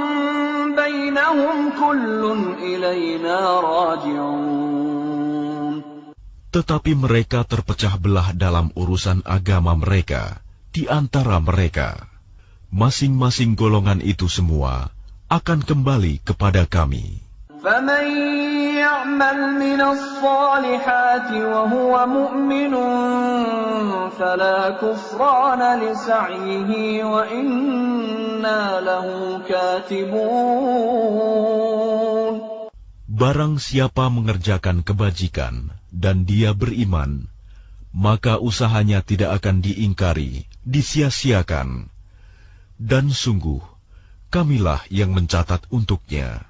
بَيْنَهُمْ كُلٌّ إِلَيْنَا رَاجِعُونَ. Tetapi mereka terpecah belah dalam urusan agama mereka di antara mereka. Masing-masing golongan itu semua akan kembali kepada kami. فَمَنْ يَعْمَلْ مِنَ الصَّالِحَاتِ وَهُوَ مُؤْمِنٌ فَلَا كُفْرَانَ لِسَعْيِهِ وَإِنَّا لَهُ كَاتِبُونَ. Barang siapa mengerjakan kebajikan dan dia beriman, maka usahanya tidak akan diingkari, disia-siakan. Dan sungguh, kamilah yang mencatat untuknya.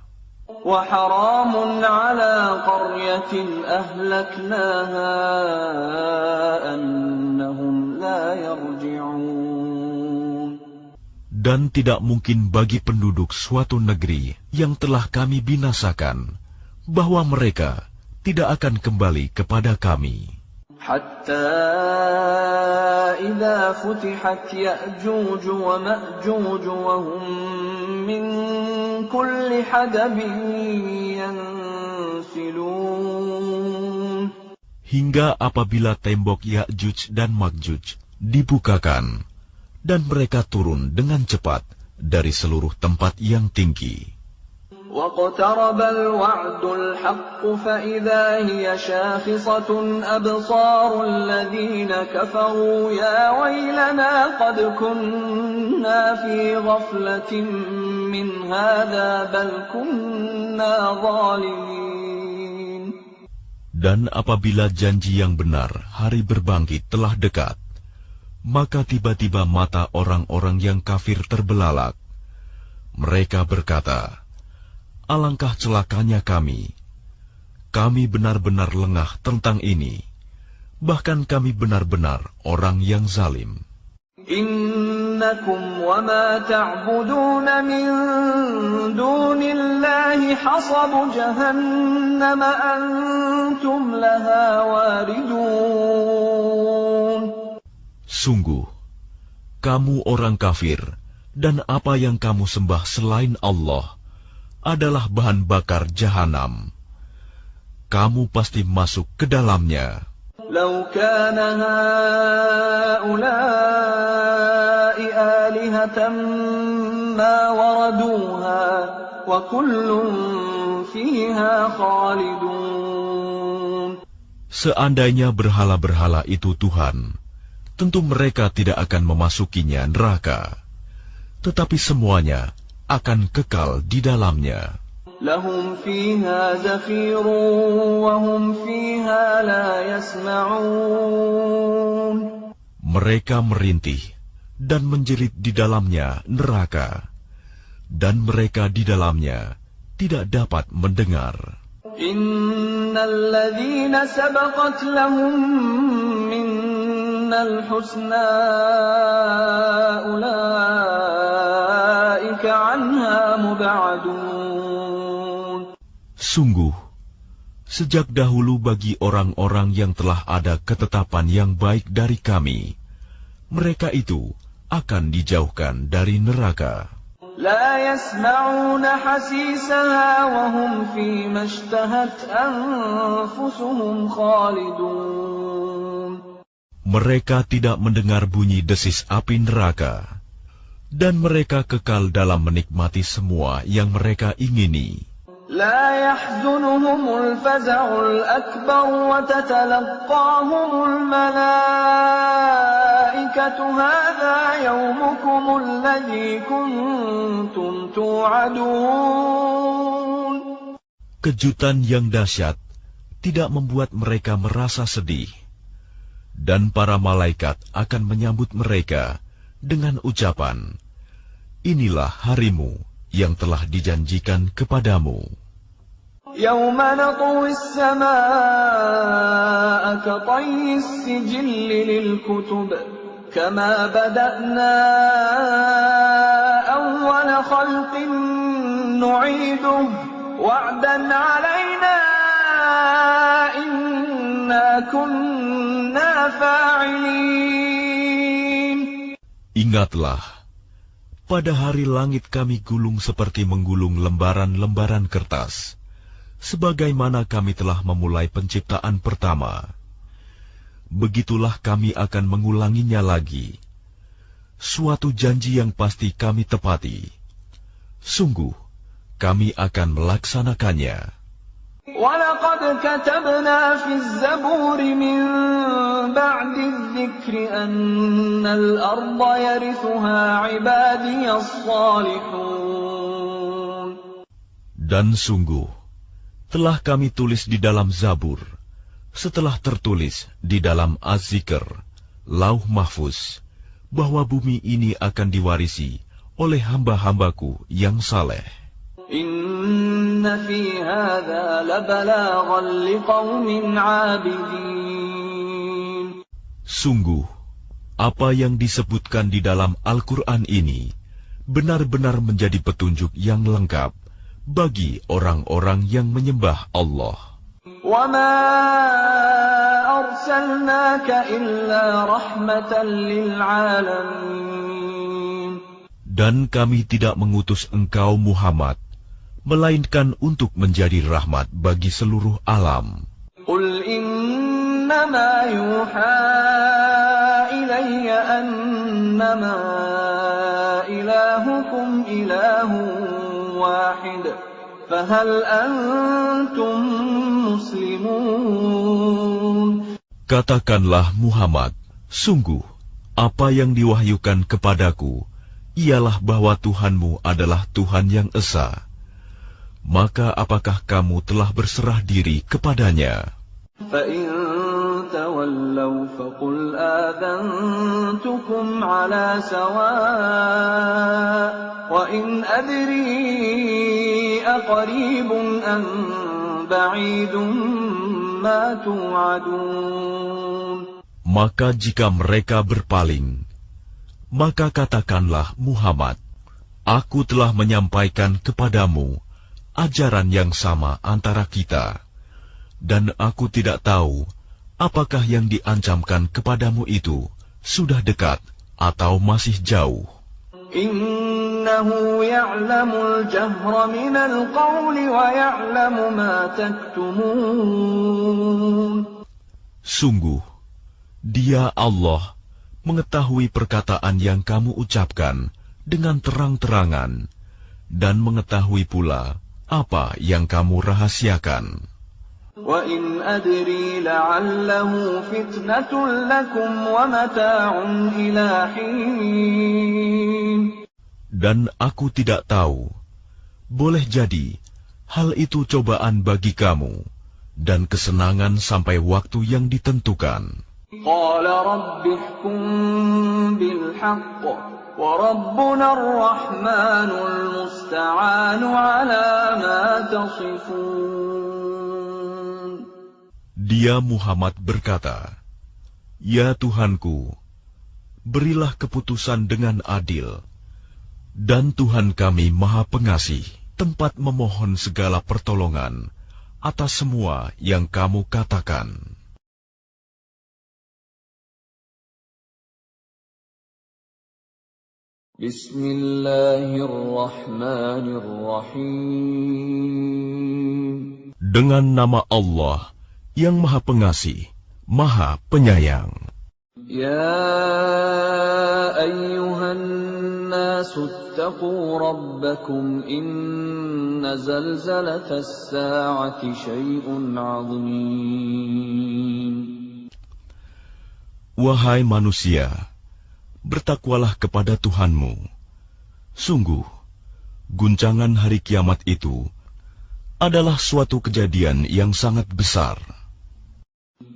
وَحَرَامٌ عَلَى قَرْيَةٍ أَهْلَكْنَاهَا أَنَّهُمْ لَا يَرْجِعُونَ. Dan tidak mungkin bagi penduduk suatu negeri yang telah kami binasakan, bahwa mereka tidak akan kembali kepada kami. حَتَّى إِذَا فُتِحَتْ يَأْجُوجُ وَمَأْجُوجُ وَهُمْ مِنْ كُلِّ حَدَبٍ يَنْسِلُونَ. Hingga apabila tembok Ya'juj dan Ma'juj dibukakan, dan mereka turun dengan cepat dari seluruh tempat yang tinggi. وَاقْتَرَبَ الْوَعْدُ الْحَقُّ فَإِذَا هِيَ شَاخِصَةٌ أَبْصَارُ الَّذِينَ كَفَرُوا يَا وَيْلَنَا قَدْ كُنَّا فِي غَفْلَةٍ مِّنْ هَذَا بَلْ كُنَّا ظَالِمِينَ. Dan apabila janji yang benar, hari berbangkit telah dekat, maka tiba-tiba mata orang-orang yang kafir terbelalak. Mereka berkata, alangkah celakanya kami. Kami benar-benar lengah tentang ini. Bahkan kami benar-benar orang yang zalim. Innakum wa ma ta'budun min dunillahi hasabu jahannam antum laha waridun. Sungguh, kamu orang kafir, dan apa yang kamu sembah selain Allah adalah bahan bakar jahanam. Kamu pasti masuk ke dalamnya. Lau kana haula'i alihatan ma waraduha wa kullun fiha khalidun. Seandainya berhala-berhala itu Tuhan, tentu mereka tidak akan memasukinya neraka. Tetapi semuanya akan kekal di dalamnya. Lahum fiha zafirun wa hum fiha la yasma'un. Mereka merintih dan menjerit di dalamnya neraka, dan mereka di dalamnya tidak dapat mendengar. Innal ladzina sabaqat lahum minnal husna ulaika anha mub'adun. Sungguh, sejak dahulu bagi orang-orang yang telah ada ketetapan yang baik dari kami, mereka itu akan dijauhkan dari neraka. La yasma'una hasisaha wa hum fi mashtahat anfusuhum khalidun. Mereka tidak mendengar bunyi desis api neraka, dan mereka kekal dalam menikmati semua yang mereka ingini. La yahzunuhumul faza'ul akbar wa tatalaqahumul malaikatu hadha yawmukumul ladzi kuntum tu'adun. Kejutan yang dahsyat tidak membuat mereka merasa sedih, dan para malaikat akan menyambut mereka dengan ucapan, inilah harimu yang telah dijanjikan kepadamu. Yawma natwi as-samaa'a ka tayyi as-sijilli lil-kutub kama bada'na awwala khalqin nu'iduhu wa'dan 'alaina inna kunna fa'ilin. Ingatlah, pada hari langit kami gulung seperti menggulung lembaran-lembaran kertas, sebagaimana kami telah memulai penciptaan pertama. Begitulah kami akan mengulanginya lagi. Suatu janji yang pasti kami tepati. Sungguh, kami akan melaksanakannya. وَلَقَدْ كَتَبْنَا فِي الزَّبُورِ مِنْ بَعْدِ الذِّكْرِ أَنَّ الْأَرْضَ يَرِثُهَا عِبَادِيَ الصَّالِحُونَ. Dan sungguh, telah kami tulis di dalam Zabur, setelah tertulis di dalam Az-Zikr, Lauh Mahfuz, bahwa bumi ini akan diwarisi oleh hamba-hambaku yang saleh. Inna fi hadza labalaghan liqaumin 'abidin. Sungguh, apa yang disebutkan di dalam Al-Quran ini benar-benar menjadi petunjuk yang lengkap bagi orang-orang yang menyembah Allah. Wa ma arsalnaka illa rahmatan lil 'alamin. Dan kami tidak mengutus engkau Muhammad, melainkan untuk menjadi rahmat bagi seluruh alam. Qul innama yuha ilayya annama ilahukum ilahun wahid, fahal antum muslimun. Katakanlah Muhammad, sungguh, apa yang diwahyukan kepadaku ialah bahwa Tuhanmu adalah Tuhan yang esa. Maka apakah kamu telah berserah diri kepadanya? فَإِن تَوَلَّوْا فَقُلْ آذَنْتُكُمْ عَلَى سَوَاءٍ وَإِنْ أَدْرِي أَقَرِيبٌ أَمْ بَعِيدٌ مَا تُوعَدُونَ. Maka jika mereka berpaling, maka katakanlah Muhammad, aku telah menyampaikan kepadamu ajaran yang sama antara kita, dan aku tidak tahu apakah yang diancamkan kepadamu itu sudah dekat atau masih jauh. Innahu ya'lamul jahra minal qawli wa ya'lamu ma taktumun. Sungguh, Dia Allah mengetahui perkataan yang kamu ucapkan dengan terang-terangan, dan mengetahui pula apa yang kamu rahasiakan. Wa in adri la'allahu fitnatun lakum wa mata'un ila hin. Dan aku tidak tahu, boleh jadi hal itu cobaan bagi kamu dan kesenangan sampai waktu yang ditentukan. Qala rabbi ihkum bil haqq وَرَبُّنَا الرَّحْمَنُ الْمُسْتَعَانُ عَلَى مَا تَصِفُونَ. Dia Muhammad berkata, Ya Tuhanku, berilah keputusan dengan adil, dan Tuhan kami Maha Pengasih, tempat memohon segala pertolongan atas semua yang kamu katakan. Bismillahirrahmanirrahim. Dengan nama Allah yang Maha Pengasih, Maha Penyayang. Ya ayyuhan nasu ittaqu rabbakum inna zalzalatas sa'ati syai'un 'azim. Wahai manusia, bertakwalah kepada Tuhanmu. Sungguh, guncangan hari kiamat itu adalah suatu kejadian yang sangat besar.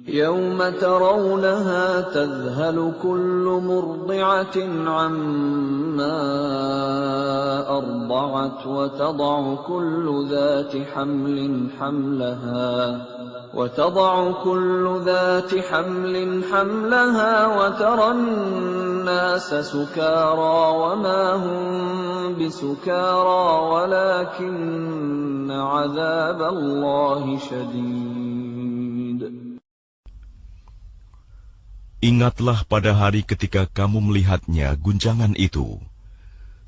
Yawma tarawnaha tadhhalu kullu murdi'atin 'amma arda'at wa tad'u kullu dhati hamlin hamlaha وتضع كل ذات حمل حملها وترى الناس سكارى وما هم بسكارى ولكن عذاب الله شديد. Ingatlah pada hari ketika kamu melihatnya guncangan itu.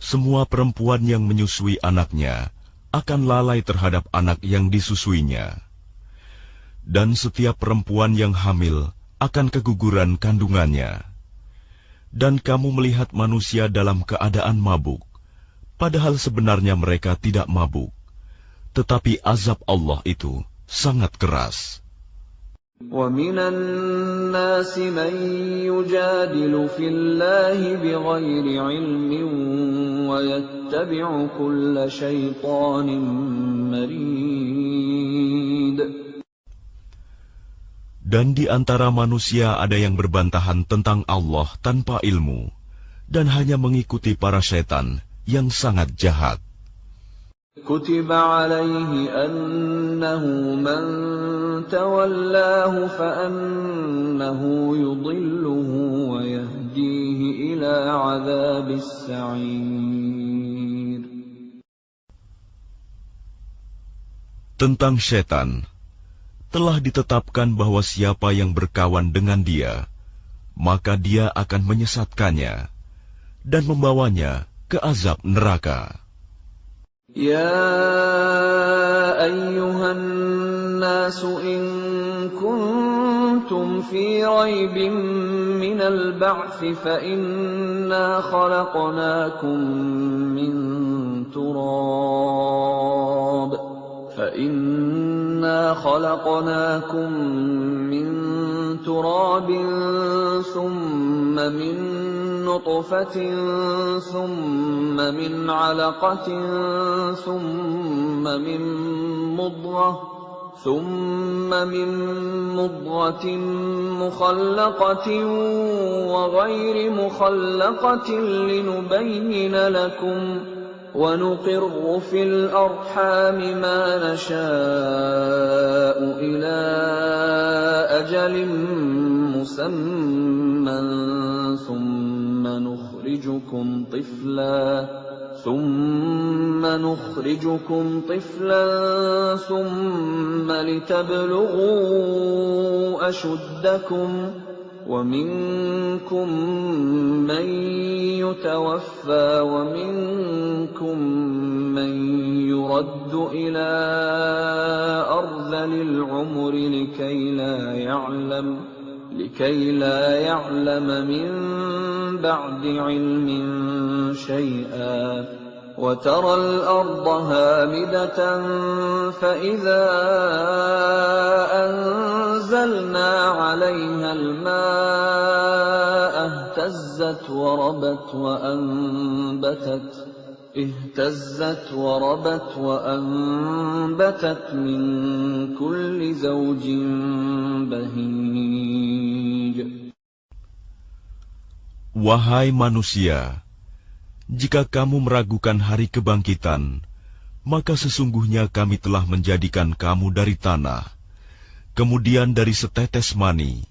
Semua perempuan yang menyusui anaknya akan lalai terhadap anak yang disusuinya. Dan setiap perempuan yang hamil akan keguguran kandungannya. Dan kamu melihat manusia dalam keadaan mabuk, padahal sebenarnya mereka tidak mabuk. Tetapi azab Allah itu sangat keras. وَمِنَ النَّاسِ مَن يُجَادِلُ فِي اللَّهِ بِغَيْرِ عِلْمٍ وَيَتَّبِعُ كُلَّ شَيْطَانٍ مَرِيدٍ. Dan di antara manusia ada yang berbantahan tentang Allah tanpa ilmu, dan hanya mengikuti para setan yang sangat jahat. كتب عليه أنه من تولاه فأنه يضله ويهديه إلى عذاب السعير. Tentang setan, telah ditetapkan bahwa siapa yang berkawan dengan dia, maka dia akan menyesatkannya dan membawanya ke azab neraka. يا أيها الناس إن كنتم في ريب من البعث فإنا خلقناكم من تراب ثم من نطفة ثم من علقة ثم من مضغة مخلقة وغير مخلقة لنبين لكم ونقر في الأرحام ما نشاء إلى أجل مسمى ثم نخرجكم طفلا ثم لتبلغوا أشدكم ومنكم من يتوفى ومنكم من يرد إلى أرذل العمر لكي لا يعلم من بعد علم شيئا وترى الأرض هامدة فإذا أنزلنا عليها الماء اهتزت وربت وأنبتت من كل زوج بهيج. Wahai manusia, jika kamu meragukan hari kebangkitan, maka sesungguhnya kami telah menjadikan kamu dari tanah, kemudian dari setetes mani,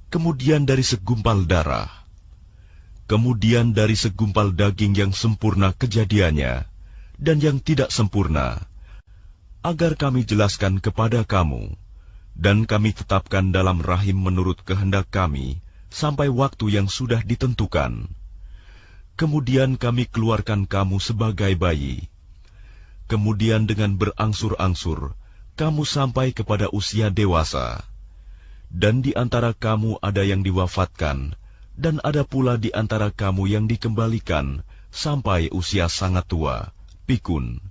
kemudian dari segumpal darah, kemudian dari segumpal daging yang sempurna kejadiannya dan yang tidak sempurna, agar kami jelaskan kepada kamu, dan kami tetapkan dalam rahim menurut kehendak kami sampai waktu yang sudah ditentukan. Kemudian kami keluarkan kamu sebagai bayi. Kemudian dengan berangsur-angsur, kamu sampai kepada usia dewasa. Dan di antara kamu ada yang diwafatkan, dan ada pula di antara kamu yang dikembalikan sampai usia sangat tua, pikun.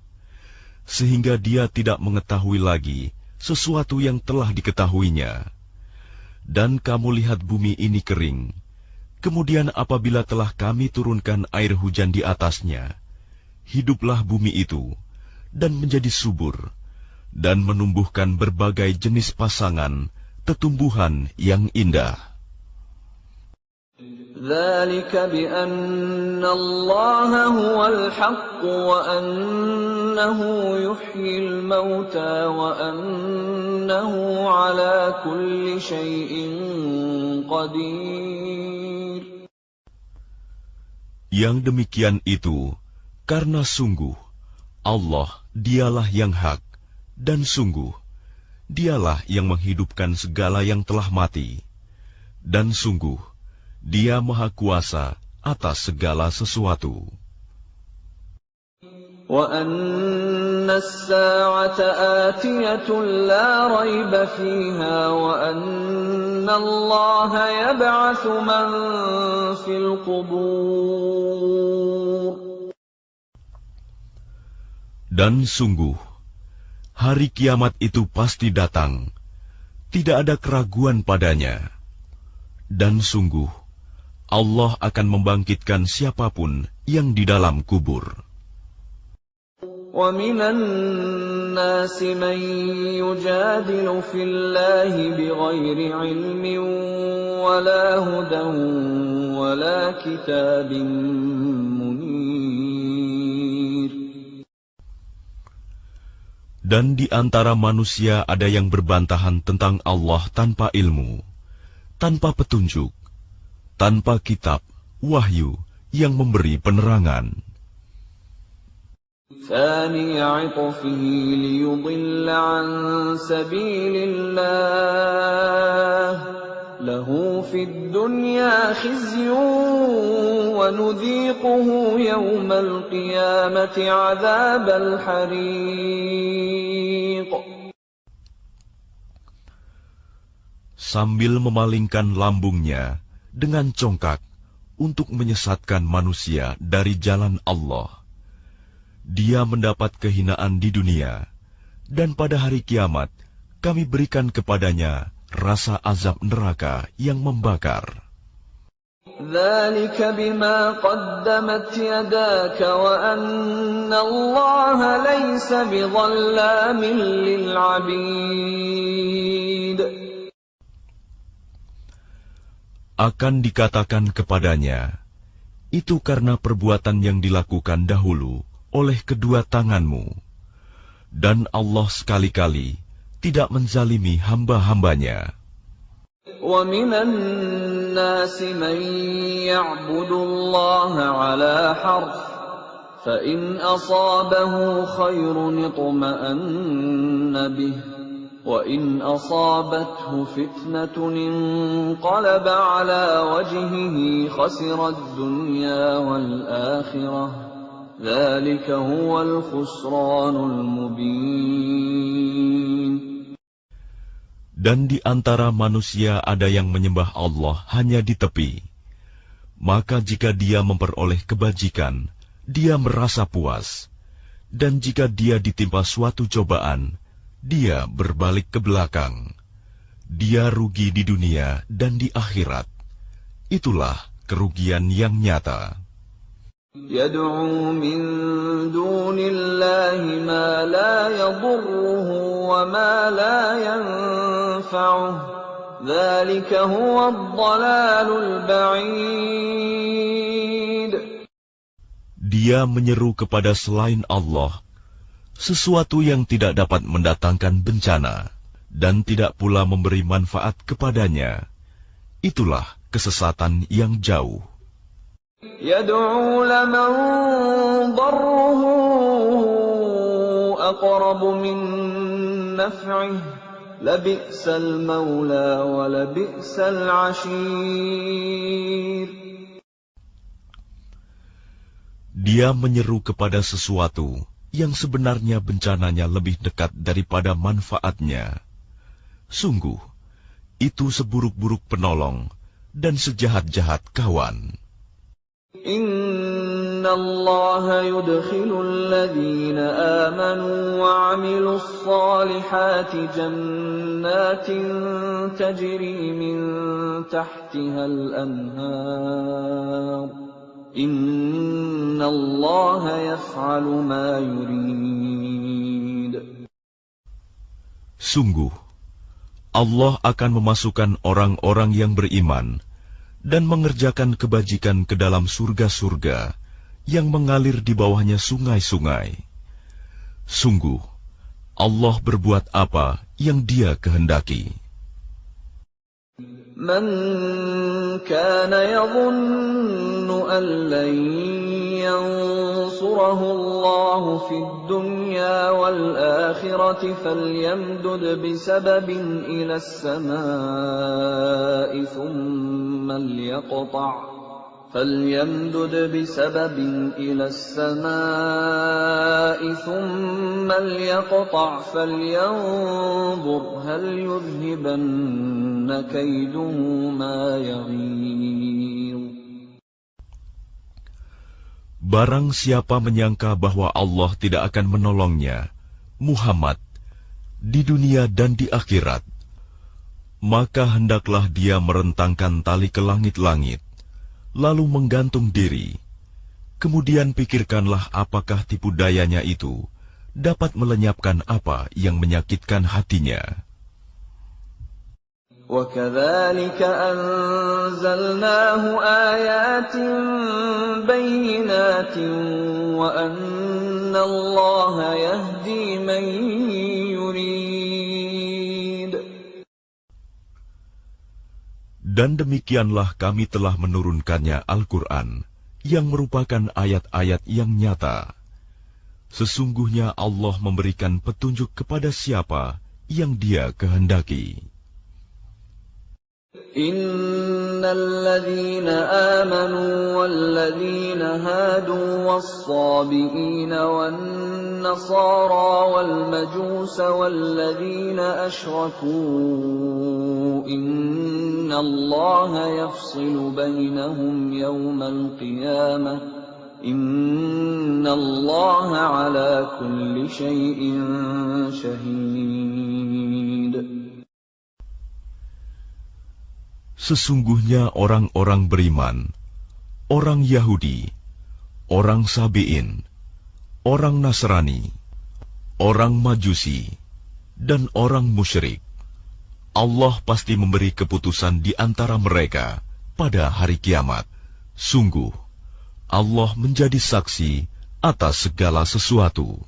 Sehingga dia tidak mengetahui lagi sesuatu yang telah diketahuinya. Dan kamu lihat bumi ini kering. Kemudian apabila telah kami turunkan air hujan di atasnya, hiduplah bumi itu, dan menjadi subur, dan menumbuhkan berbagai jenis pasangan, tetumbuhan yang indah. ذلك بأن الله هو الحق وأنه يحيي الموتى وأنه على كل شيء قدير. Yang demikian itu karena sungguh Allah dialah yang hak, dan sungguh dialah yang menghidupkan segala yang telah mati, dan sungguh Dia Maha Kuasa atas segala sesuatu. وَأَنَّ السَّاعَةَ آتِيَةٌ لَا رَيْبَ فِيهَا وَأَنَّ اللَّهَ يَبْعَثُ مَن فِي الْقُبُورِ. Dan sungguh, hari kiamat itu pasti datang, tidak ada keraguan padanya. Dan sungguh, Allah akan membangkitkan siapapun yang di dalam kubur. وَمِنَ النَّاسِ مَن يُجَادِلُ فِي اللَّهِ بِغَيْرِ عِلْمٍ وَلَا هُدًى وَلَا كِتَابٍ مُنِيرٍ. Dan di antara manusia ada yang berbantahan tentang Allah tanpa ilmu, tanpa petunjuk, tanpa kitab, wahyu yang memberi penerangan. ثاني عطفه ليضل عن سبيل الله له في الدنيا خزي ونذيقه يوم القيامة عذاب الحريق. Sambil memalingkan lambungnya dengan congkak untuk menyesatkan manusia dari jalan Allah, dia mendapat kehinaan di dunia, dan pada hari kiamat kami berikan kepadanya rasa azab neraka yang membakar. ذَلِكَ بِمَا قَدَّمَتْ يَدَاكَ وَأَنَّ اللَّهَ لَيْسَ بِظَلَّامٍ لِلْعَبِيدِ. Akan dikatakan kepadanya, itu karena perbuatan yang dilakukan dahulu oleh kedua tanganmu, dan Allah sekali-kali tidak menzalimi hamba-hambanya. وَمِنَ النَّاسِ مَن يَعْبُدُ اللَّهَ عَلَى حَرْفٍ فَإِنْ أَصَابَهُ خَيْرٌ اطْمَأَنَّ بِهِ وَإِنْ أَصَابَتْهُ فِتْنَةٌ انقَلَبَ عَلَى وَجْهِهِ خَسِرَ الدُّنْيَا وَالْآخِرَةَ ذَلِكَ هُوَ الْخُسْرَانُ الْمُبِينُ. Dan di antara manusia ada yang menyembah Allah hanya di tepi. Maka jika dia memperoleh kebajikan, dia merasa puas. Dan jika dia ditimpa suatu cobaan, dia berbalik ke belakang. Dia rugi di dunia dan di akhirat. Itulah kerugian yang nyata. يَدْعُو مِن دُونِ اللَّهِ مَا لَا يَضُرُّهُ وَمَا لَا يَنفَعُهُ ذَلِكَ هُوَ الضَّلَالُ الْبَعِيدُ. Dia menyeru kepada selain Allah sesuatu yang tidak dapat mendatangkan bencana dan tidak pula memberi manfaat kepadanya. Itulah kesesatan yang jauh. يَدْعُو لَمَن ضَرُّهُ أَقْرَبُ مِن نَّفْعِهِ لَبِئْسَ الْمَوْلَىٰ وَلَبِئْسَ الْعَشِيرُ. Dia menyeru kepada sesuatu yang sebenarnya bencananya lebih dekat daripada manfaatnya. Sungguh, itu seburuk-buruk penolong dan sejahat-jahat kawan. إِنَّ اللَّهَ يُدْخِلُ الَّذِينَ آمَنُوا وَعَمِلُوا الصَّالِحَاتِ جَنَّاتٍ تَجْرِي مِن تَحْتِهَا الْأَنْهَارُ إِنَّ اللَّهَ يَفْعَلُ مَا يُرِيدُ. Sungguh, Allah akan memasukkan orang-orang yang beriman dan mengerjakan kebajikan ke dalam surga-surga yang mengalir di bawahnya sungai-sungai. Sungguh, Allah berbuat apa yang Dia kehendaki. مَنْ كَانَ يَظُنُّ أَنْ لَنْ يَنْصُرَهُ اللَّهُ فِي الدُّنْيَا وَالْآخِرَةِ فَلْيَمْدُدْ بِسَبَبٍ إِلَى السَّمَاءِ ثُمَّ لْيَقْطَعْ فَلْيَنْظُرْ هَلْ يُذْهِبَنَّ كَيْدُهُ مَا يَغِيظُ. Barang siapa menyangka bahwa Allah tidak akan menolongnya, Muhammad, di dunia dan di akhirat, maka hendaklah dia merentangkan tali ke langit-langit, lalu menggantung diri. Kemudian pikirkanlah apakah tipu dayanya itu dapat melenyapkan apa yang menyakitkan hatinya. وَكَذَلِكَ أَنزَلْنَاهُ آيَاتٍ بَيِّنَاتٍ وَأَنَّ اللَّهَ يَهْدِي مَن يُرِيدُ. Dan demikianlah kami telah menurunkannya Al-Quran, yang merupakan ayat-ayat yang nyata. Sesungguhnya Allah memberikan petunjuk kepada siapa yang Dia kehendaki. Innal amanu walladzina hadu was-sabiina wan-nasara wal-majusa walladzina asyrakuu innallaha yafsilu bainahum yawmal qiyamah innallaha ala kulli syai'in syahid. Sesungguhnya orang-orang beriman, orang Yahudi, orang Sabi'in, orang Nasrani, orang Majusi, dan orang musyrik, Allah pasti memberi keputusan di antara mereka pada hari kiamat. Sungguh, Allah menjadi saksi atas segala sesuatu.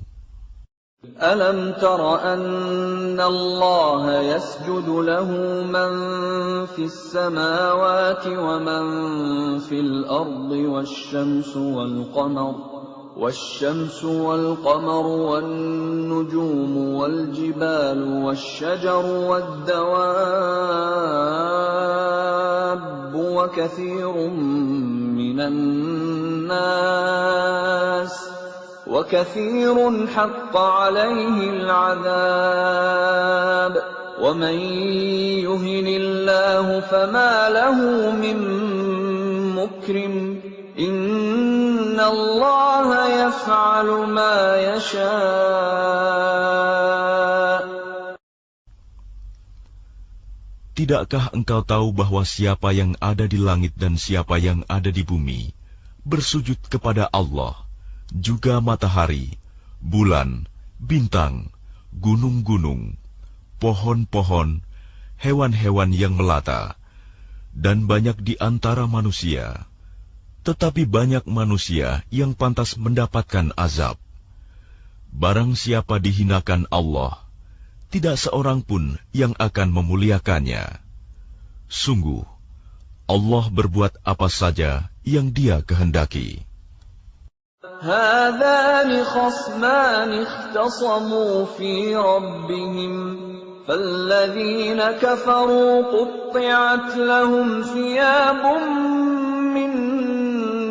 Alam tara anna Allah yasjudu lahu man fis samawati wa man fil ardi wasyamsu wal qamaru wan nujumu wal jibalu wasyajaru wad dawabbu wa katsirun minan nas وَكَثِيرٌ حَقَّ عَلَيْهِ الْعَذَابُ وَمَن يُهِنِ اللَّهُ فَمَا لَهُ مِن مُّكْرِمٍ إِنَّ اللَّهَ يَفْعَلُ مَا يَشَاءُ. Tidakkah engkau tahu bahwa siapa yang ada di langit dan siapa yang ada di bumi bersujud kepada Allah, juga matahari, bulan, bintang, gunung-gunung, pohon-pohon, hewan-hewan yang melata, dan banyak di antara manusia. Tetapi banyak manusia yang pantas mendapatkan azab. Barang siapa dihinakan Allah, tidak seorang pun yang akan memuliakannya. Sungguh, Allah berbuat apa saja yang Dia kehendaki. هذان خصمان اختصموا في ربهم فالذين كفروا قطعت لهم ثياب من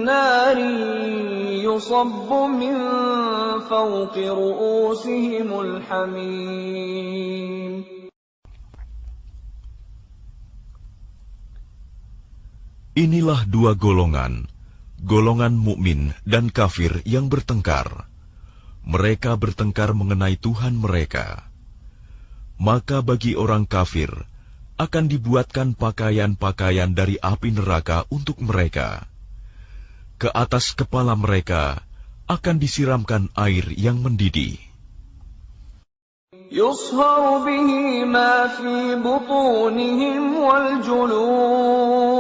نار يصب من فوق رؤوسهم الحميم. Inilah dua golongan mukmin dan kafir yang bertengkar. Mereka bertengkar mengenai Tuhan mereka. Maka bagi orang kafir akan dibuatkan pakaian-pakaian dari api neraka untuk mereka. Ke atas kepala mereka akan disiramkan air yang mendidih. Yusharu bihi ma fi butunihim wal julud.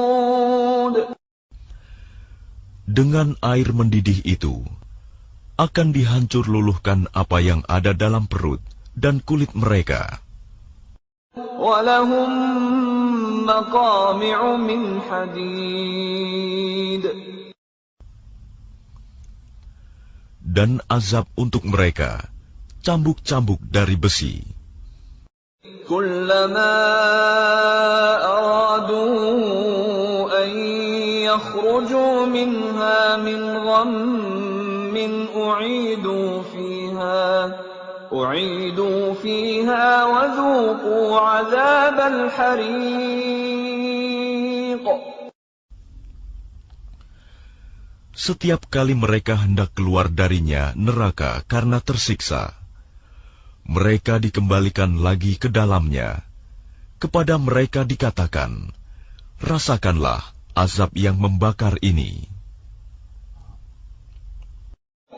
Dengan air mendidih itu, akan dihancur luluhkan apa yang ada dalam perut dan kulit mereka. وَلَهُمْ مَقَامِعُ مِنْ حَدِيدٍ. Dan azab untuk mereka, cambuk-cambuk dari besi. كُلَّمَا أَرَادُوا أَنْ يَخْرُجُوا مِنْهَا مِنْ غَمٍّ أُعِيدُوا فِيهَا وَذُوقُوا عَذَابَ الْحَرِيقِ. Setiap kali mereka hendak keluar darinya neraka karena tersiksa, mereka dikembalikan lagi ke dalamnya. Kepada mereka dikatakan, rasakanlah azab yang membakar ini.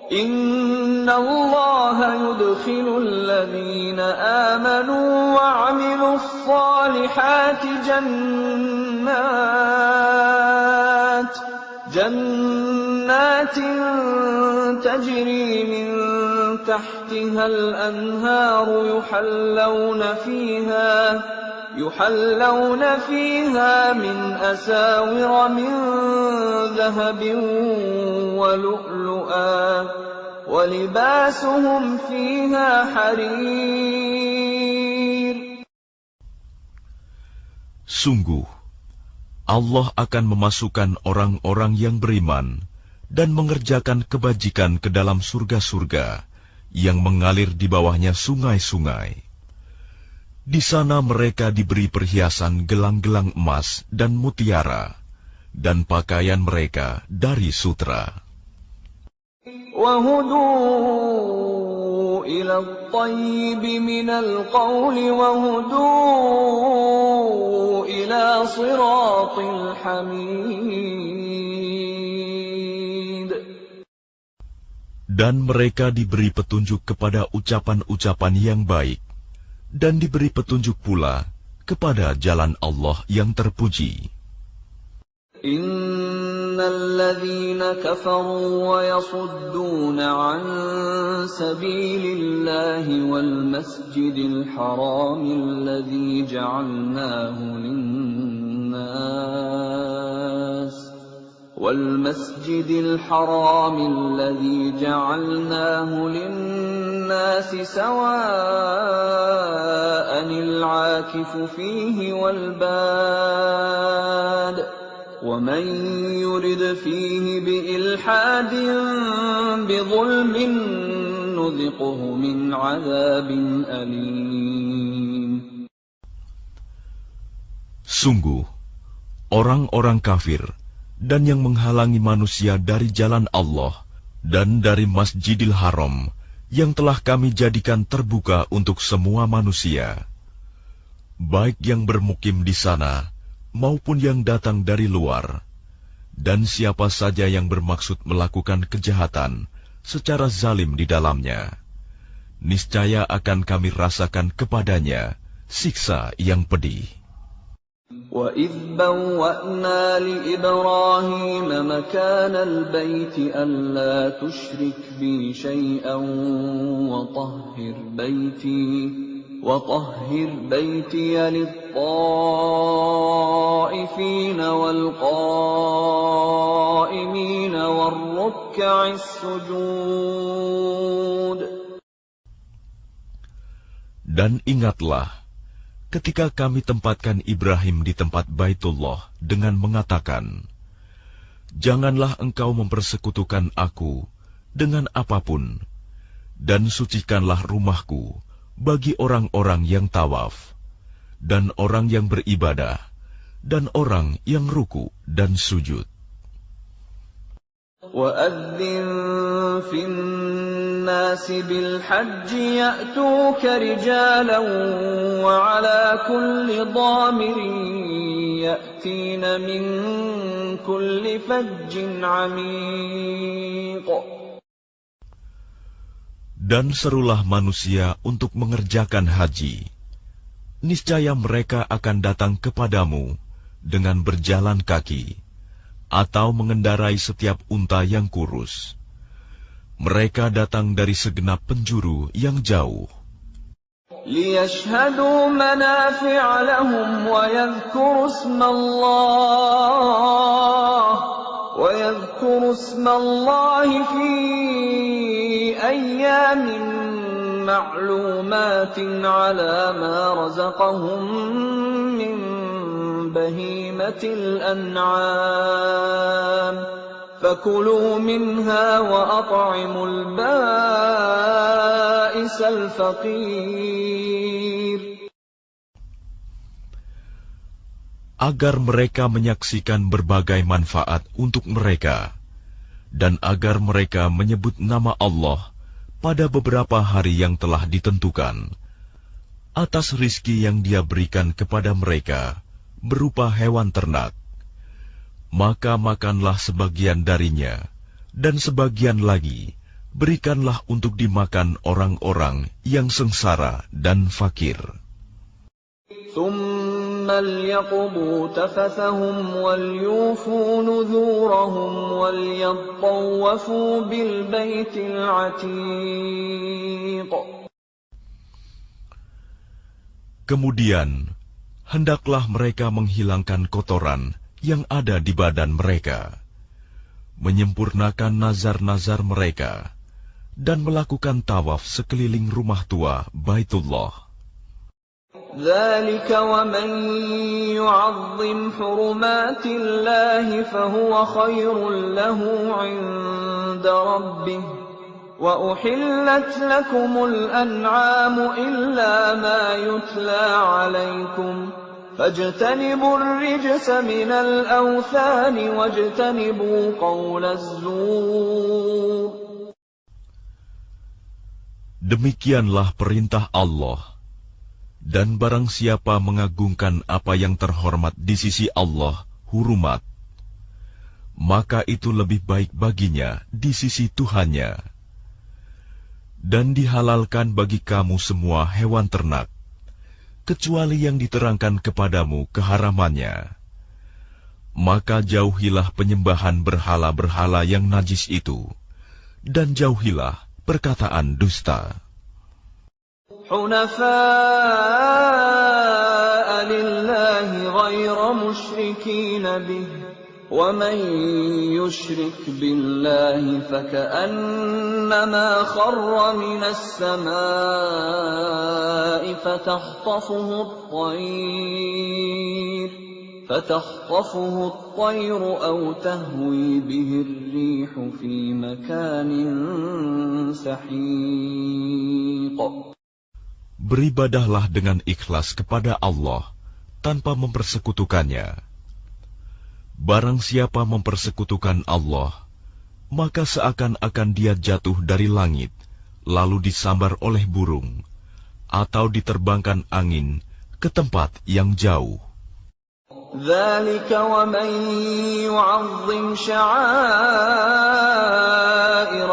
إن الله يدخل الذين آمنوا وعملوا الصالحات جنات تجري من تحتها الأنهار يحلون فيها من أساور من ذهب ولؤلؤا ولباسهم فيها حرير. Sungguh, Allah akan memasukkan orang-orang yang beriman dan mengerjakan kebajikan ke dalam surga-surga yang mengalir di bawahnya sungai-sungai. Di sana mereka diberi perhiasan gelang-gelang emas dan mutiara, dan pakaian mereka dari sutra. وهدوا إلى الطيب من القول وهدوا إلى صراط الحميد. Dan mereka diberi petunjuk kepada ucapan-ucapan yang baik, dan diberi petunjuk pula kepada jalan Allah yang terpuji. إن الذين كفروا ويصدون عن سبيل الله والمسجد الحرام الذي جعلناه للناس سواء العاكف فيه والباد ومن يرد فيه بإلحاد بظلم نذقه من عذاب أليم. Sungguh, orang-orang kafir dan yang menghalangi manusia dari jalan Allah dan dari Masjidil Haram yang telah kami jadikan terbuka untuk semua manusia, baik yang bermukim di sana maupun yang datang dari luar, dan siapa saja yang bermaksud melakukan kejahatan secara zalim di dalamnya, niscaya akan kami rasakan kepadanya siksa yang pedih. وَإِذْ بَوَّأْنَا لِإِبْرَاهِيمَ مَكَانَ الْبَيْتِ أَلَّا تُشْرِكْ بِي شَيْئًا وطهر بيتي للطائفين والقائمين والركع السجود. Dan ingatlah, ketika kami tempatkan Ibrahim di tempat Baitullah dengan mengatakan, janganlah engkau mempersekutukan aku dengan apapun, dan sucikanlah rumahku bagi orang-orang yang tawaf, dan orang yang beribadah, dan orang yang ruku dan sujud. وَأَذِّن فِي النَّاسِ بِالْحَجِّ يَأْتُوكَ رِجَالًا وَعَلَى كُلِّ ضَامِرٍ يَأْتِينَ مِنْ كُلِّ فَجٍّ عَمِيقٍ. Dan serulah manusia untuk mengerjakan haji. Niscaya mereka akan datang kepadamu dengan berjalan kaki, atau mengendarai setiap unta yang kurus. Mereka datang dari segenap penjuru yang jauh. لِيَشْهَدُوا مَنَافِعَ لَهُمْ وَيَذْكُرُوا اسْمَ اللَّهِ فِي أَيَّامٍ مَّعْلُومَاتٍ عَلَى مَا رَزَقَهُم مِّن بَهِيمَةِ الْأَنْعَامِ فَكُلُوا مِنْهَا وَأَطْعِمُوا الْبَائِسَ الْفَقِيرَ. Agar mereka menyaksikan berbagai manfaat untuk mereka, dan agar mereka menyebut nama Allah pada beberapa hari yang telah ditentukan, atas rizki yang Dia berikan kepada mereka berupa hewan ternak. Maka makanlah sebagian darinya, dan sebagian lagi berikanlah untuk dimakan orang-orang yang sengsara dan fakir. ثم ليقضوا تفثهم وليوفوا نذورهم وليطوفوا بالبيت العتيق. Kemudian, hendaklah mereka menghilangkan kotoran yang ada di badan mereka, menyempurnakan nazar-nazar mereka, dan melakukan tawaf sekeliling rumah tua Baitullah. ذلك ومن يعظم حرمات الله فهو خير له عند ربه وأحلت لكم الأنعام إلا ما يتلى عليكم فاجتنبوا الرجس من الأوثان واجتنبوا قول الزور. Demikianlah perintah Allah. Dan barang siapa mengagungkan apa yang terhormat di sisi Allah, hurumat, maka itu lebih baik baginya di sisi Tuhannya. Dan dihalalkan bagi kamu semua hewan ternak, kecuali yang diterangkan kepadamu keharamannya. Maka jauhilah penyembahan berhala-berhala yang najis itu, dan jauhilah perkataan dusta. حنفاء لله غير مشركين به ومن يشرك بالله فكأنما خر من السماء فتخطفه الطير أو تهوي به الريح في مكان سحيق. Beribadahlah dengan ikhlas kepada Allah tanpa mempersekutukannya. Barang siapa mempersekutukan Allah, maka seakan-akan dia jatuh dari langit, lalu disambar oleh burung, atau diterbangkan angin ke tempat yang jauh. ذلك ومن يعظم شعائر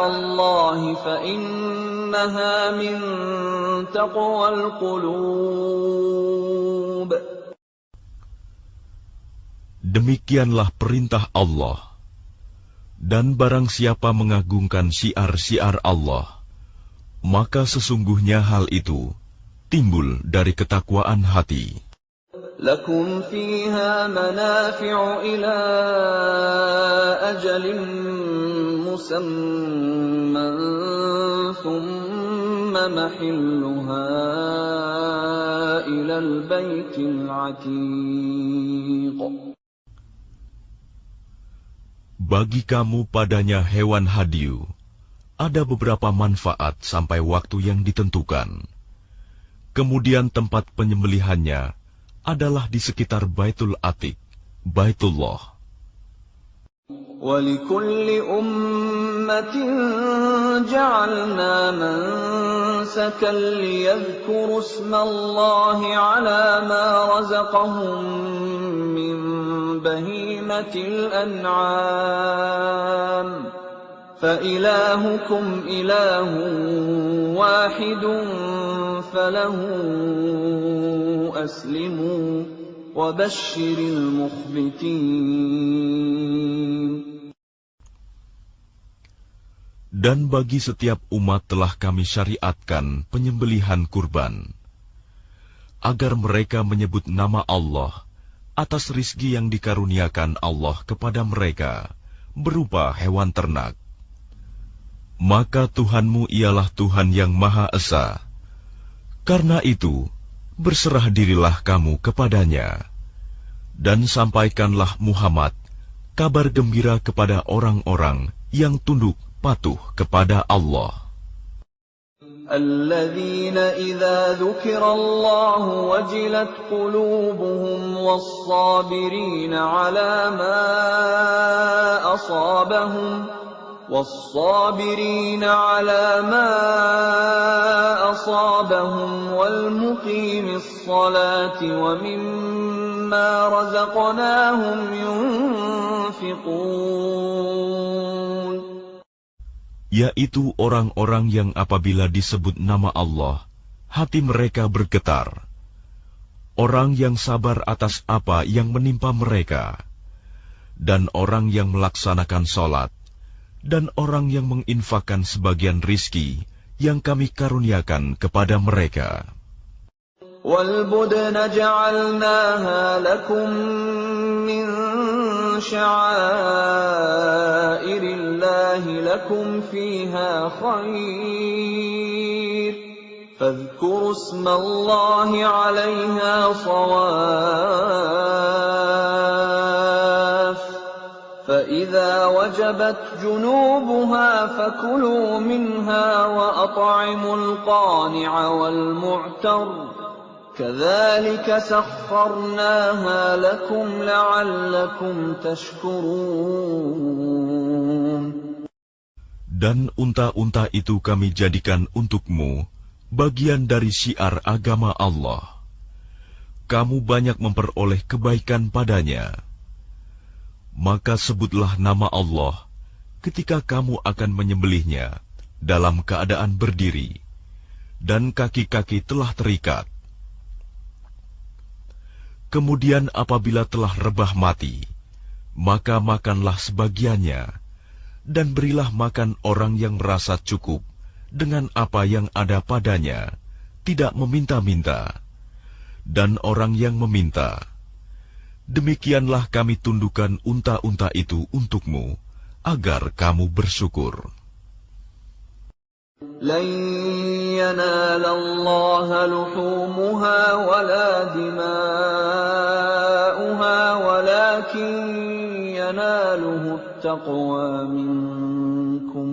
الله فإنها من تقوى القلوب. Demikianlah perintah Allah. Dan barang siapa mengagungkan syiar-syiar Allah, maka sesungguhnya hal itu timbul dari ketakwaan hati. لكم فيها منافع إلى أجل مسمى ثم محلها إلى البيت العتيق. Bagi kamu padanya hewan hadiu, ada beberapa manfaat sampai waktu yang ditentukan. Kemudian tempat penyembelihannya adalah di sekitar Baitul Atiq, Baitullah. وَلِكُلِّ أُمَّةٍ جَعَلْنَا مَنسَكًا لِيَذْكُرُوا اسْمَ اللَّهِ عَلَى مَا رَزَقَهُم مِّن بَهِيمَةِ الْأَنْعَامِ فَإِلَٰهُكُمْ إِلَٰهٌ وَاحِدٌ فَلَهُ أَسْلِمُوا وَبَشِّرِ الْمُخْبِتِينَ. Dan bagi setiap umat telah kami syariatkan penyembelihan kurban, agar mereka menyebut nama Allah atas rizki yang dikaruniakan Allah kepada mereka berupa hewan ternak. Maka Tuhanmu ialah Tuhan yang Maha Esa. Karena itu, berserah dirilah kamu kepadanya, dan sampaikanlah Muhammad kabar gembira kepada orang-orang yang tunduk patuh kepada Allah. الذين إذا ذكر الله وجلت قلوبهم والصابرين على ما أصابهم والمقيم الصلاة ومما رزقناهم ينفقون. yaitu orang-orang yang apabila disebut nama Allah, hati mereka bergetar. Orang yang sabar atas apa yang menimpa mereka, dan orang yang melaksanakan sholat, dan orang yang menginfakkan sebagian rizki yang kami karuniakan kepada mereka. وَالْبُدْنَ جَعَلْنَاهَا لَكُمْ مِنْ شَعَائِرِ اللَّهِ لَكُمْ فِيهَا خَيْرٌ فَاذْكُرُوا اسْمَ اللَّهِ عَلَيْهَا صَوَافَّ فَإِذَا وَجَبَتْ جُنُوبُهَا فَكُلُوا مِنْهَا وَأَطْعِمُوا الْقَانِعَ وَالْمُعْتَرَّ كَذَلِكَ سَخَّرْنَاهَا لَكُمْ لَعَلَّكُمْ تَشْكُرُونَ. Dan unta-unta itu kami jadikan untukmu bagian dari syiar agama Allah. Kamu banyak memperoleh kebaikan padanya. Maka sebutlah nama Allah ketika kamu akan menyembelihnya dalam keadaan berdiri, dan kaki-kaki telah terikat. Kemudian apabila telah rebah mati, maka makanlah sebagiannya, dan berilah makan orang yang merasa cukup dengan apa yang ada padanya, tidak meminta-minta, dan orang yang meminta. Demikianlah kami tundukkan unta-unta itu untukmu, agar kamu bersyukur. لَنْ يَنَالَ اللَّهَ لُحُومُهَا وَلَا دِمَاؤُهَا وَلَكِنْ يَنَالُهُ التَّقْوَى مِنْكُمْ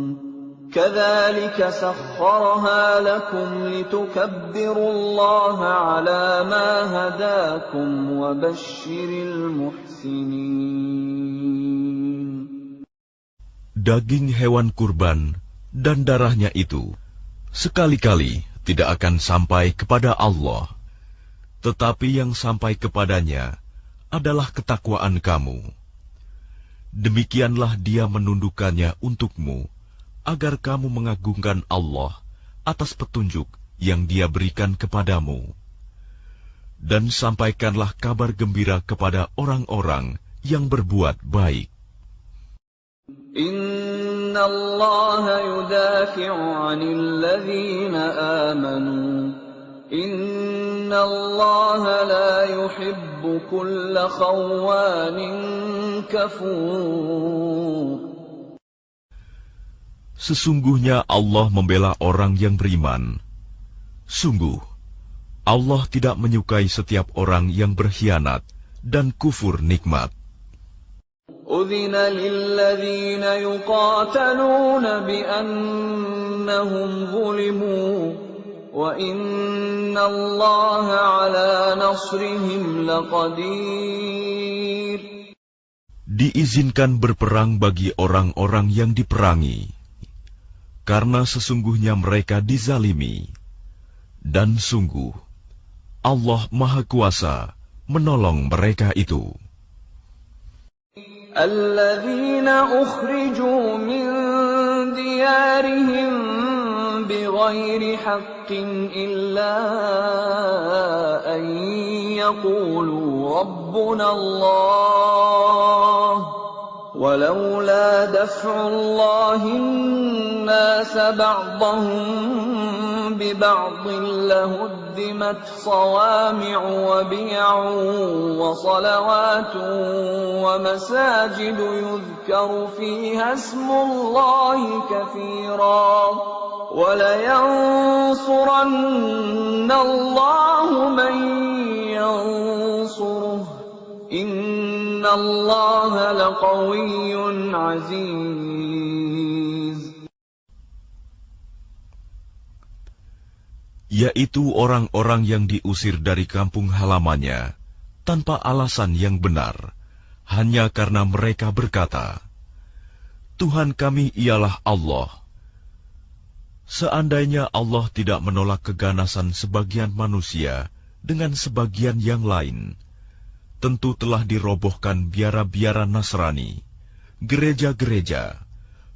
كَذَلِكَ سَخَّرَهَا لَكُمْ لِتُكَبِّرُوا اللَّهَ عَلَى مَا هَدَاكُمْ وَبَشِّرِ الْمُحْسِنِينَ. Daging hewan kurban dan darahnya itu sekali-kali tidak akan sampai kepada Allah, tetapi yang sampai kepadanya adalah ketakwaan kamu. Demikianlah Dia menundukkannya untukmu, agar kamu mengagungkan Allah atas petunjuk yang Dia berikan kepadamu. Dan sampaikanlah kabar gembira kepada orang-orang yang berbuat baik. Inna Allah yudafi'u 'anil ladzina amanu. Inna Allah la yuhibbu kulla khawanin kafur. Sesungguhnya Allah membela orang yang beriman. Sungguh, Allah tidak menyukai setiap orang yang berkhianat dan kufur nikmat. أذن للذين يقاتلون بأنهم ظلموا وإن الله على نصرهم لقدير. Diizinkan berperang bagi orang-orang yang diperangi, karena sesungguhnya mereka dizalimi, dan sungguh Allah Maha Kuasa menolong mereka itu. الذين أخرجوا من ديارهم بغير حق إلا أن يقولوا ربنا الله ولولا دفع الله الناس بعضهم ببعض لهدمت صوامع وبيع وصلوات ومساجد يذكر فيها اسم الله كثيرا ولينصرن الله من ينصره إن الله لقوي عزيز. Yaitu orang-orang yang diusir dari kampung halamannya tanpa alasan yang benar, hanya karena mereka berkata, Tuhan kami ialah Allah. Seandainya Allah tidak menolak keganasan sebagian manusia dengan sebagian yang lain, tentu telah dirobohkan biara-biara Nasrani, gereja-gereja,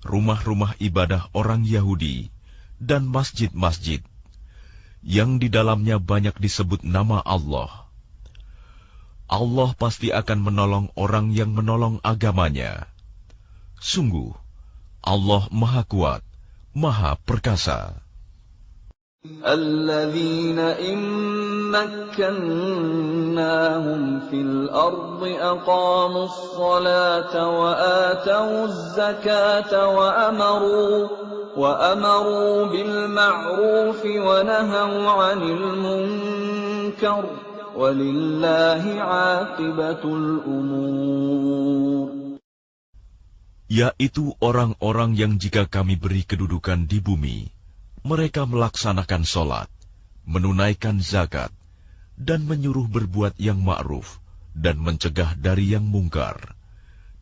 rumah-rumah ibadah orang Yahudi dan masjid-masjid yang di dalamnya banyak disebut nama Allah. Allah pasti akan menolong orang yang menolong agamanya. Sungguh, Allah Maha Kuat, Maha Perkasa. الذين إن مكناهم في الأرض أقاموا الصلاة وآتوا الزكاة وأمروا بالمعروف ونهوا عن المنكر ولله عاقبة الأمور. Yaitu orang-orang yang jika kami beri kedudukan di bumi, mereka melaksanakan sholat, menunaikan zakat, dan menyuruh berbuat yang ma'ruf, dan mencegah dari yang mungkar.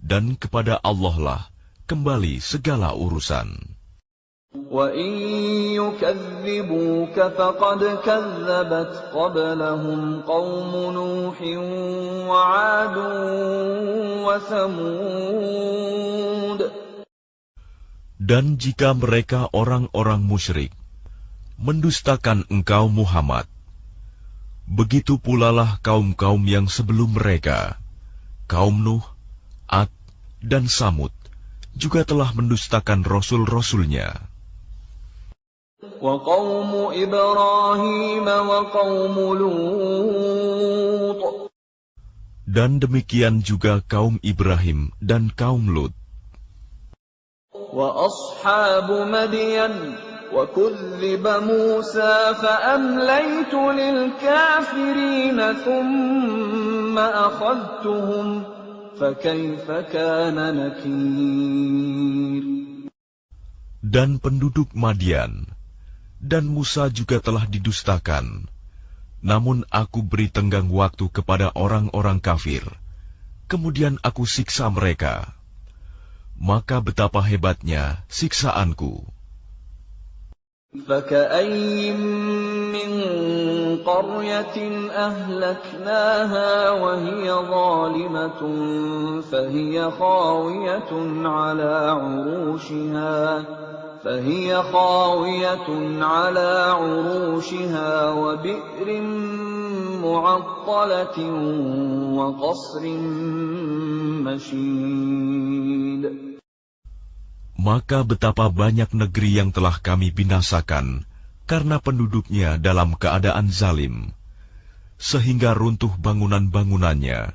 Dan kepada Allah lah kembali segala urusan. وَإِن يُكَذِّبُوكَ فَقَدْ كَذَّبَتْ قَبْلَهُمْ قَوْمُ نُوحٍ وَعَادٌ وَثَمُودُ. Dan jika mereka orang-orang musyrik mendustakan engkau Muhammad, begitu pula lah kaum-kaum yang sebelum mereka, kaum Nuh, Ad, dan Samud, juga telah mendustakan rasul-rasulnya. وَقَوْمُ إِبْرَاهِيمَ وَقَوْمُ لُوطٍ. Dan demikian juga kaum Ibrahim dan kaum Lut. وَأَصْحَابُ مَدْيَنَ وَكُذِّبَ مُوسَى فَأَمْلَيْتُ لِلْكَافِرِينَ ثُمَّ أَخَذْتُهُمْ فَكَيْفَ كَانَ نَكِيرِ. Dan penduduk Madian dan Musa juga telah didustakan. Namun aku beri tenggang waktu kepada orang-orang kafir, kemudian aku siksa mereka. Maka betapa hebatnya siksaanku. فَكَأَيِّن مِّن قَرْيَةٍ أَهْلَكْنَاهَا وَهِيَ ظَالِمَةٌ فَهِيَ خَاوِيَةٌ عَلَى عُرُوشِهَا وَبِئْرٍ مُّعَطَّلَةٍ وَقَصْرٍ مَّشِيدٍ. Maka betapa banyak negeri yang telah kami binasakan karena penduduknya dalam keadaan zalim, sehingga runtuh bangunan-bangunannya,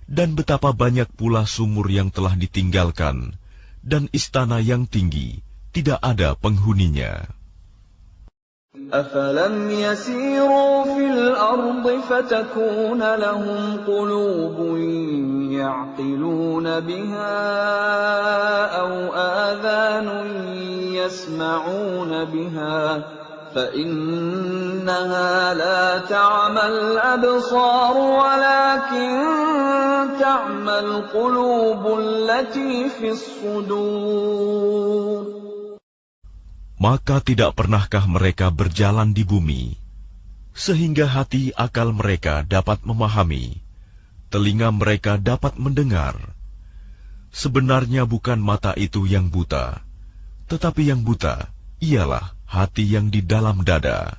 dan betapa banyak pula sumur yang telah ditinggalkan, dan istana yang tinggi tidak ada penghuninya. أَفَلَمْ يَسِيرُوا فِي الْأَرْضِ فَتَكُونَ لَهُمْ قُلُوبٌ يَعْقِلُونَ بِهَا أَوْ آذَانٌ يَسْمَعُونَ بِهَا فَإِنَّهَا لَا تَعْمَى الْأَبْصَارُ وَلَكِن تَعْمَى الْقُلُوبُ الَّتِي فِي الصُّدُورِ. Maka tidak pernahkah mereka berjalan di bumi, sehingga hati akal mereka dapat memahami, telinga mereka dapat mendengar. Sebenarnya bukan mata itu yang buta, tetapi yang buta ialah hati yang di dalam dada.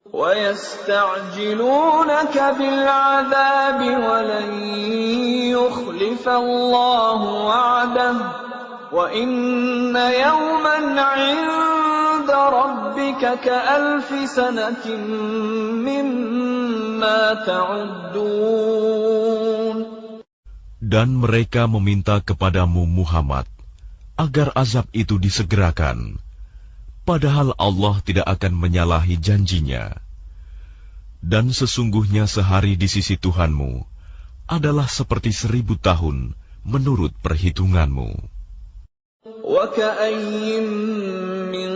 وَيَسْتَعْجِلُونَكَ بِالْعَذَابِ وَلَن يُخْلِفَ اللَّهُ وَعْدَهُ وَإِنَّ يَوْمًا عِندَ رَبِّكَ كَأَلْفِ سَنَةٍ مِّمَّا تَعُدُّونَ. Dan mereka meminta kepadamu Muhammad agar azab itu disegerakan, padahal Allah tidak akan menyalahi janjinya. Dan sesungguhnya sehari di sisi Tuhanmu adalah seperti 1000 tahun menurut perhitunganmu. وَكَأَيِّن مِّن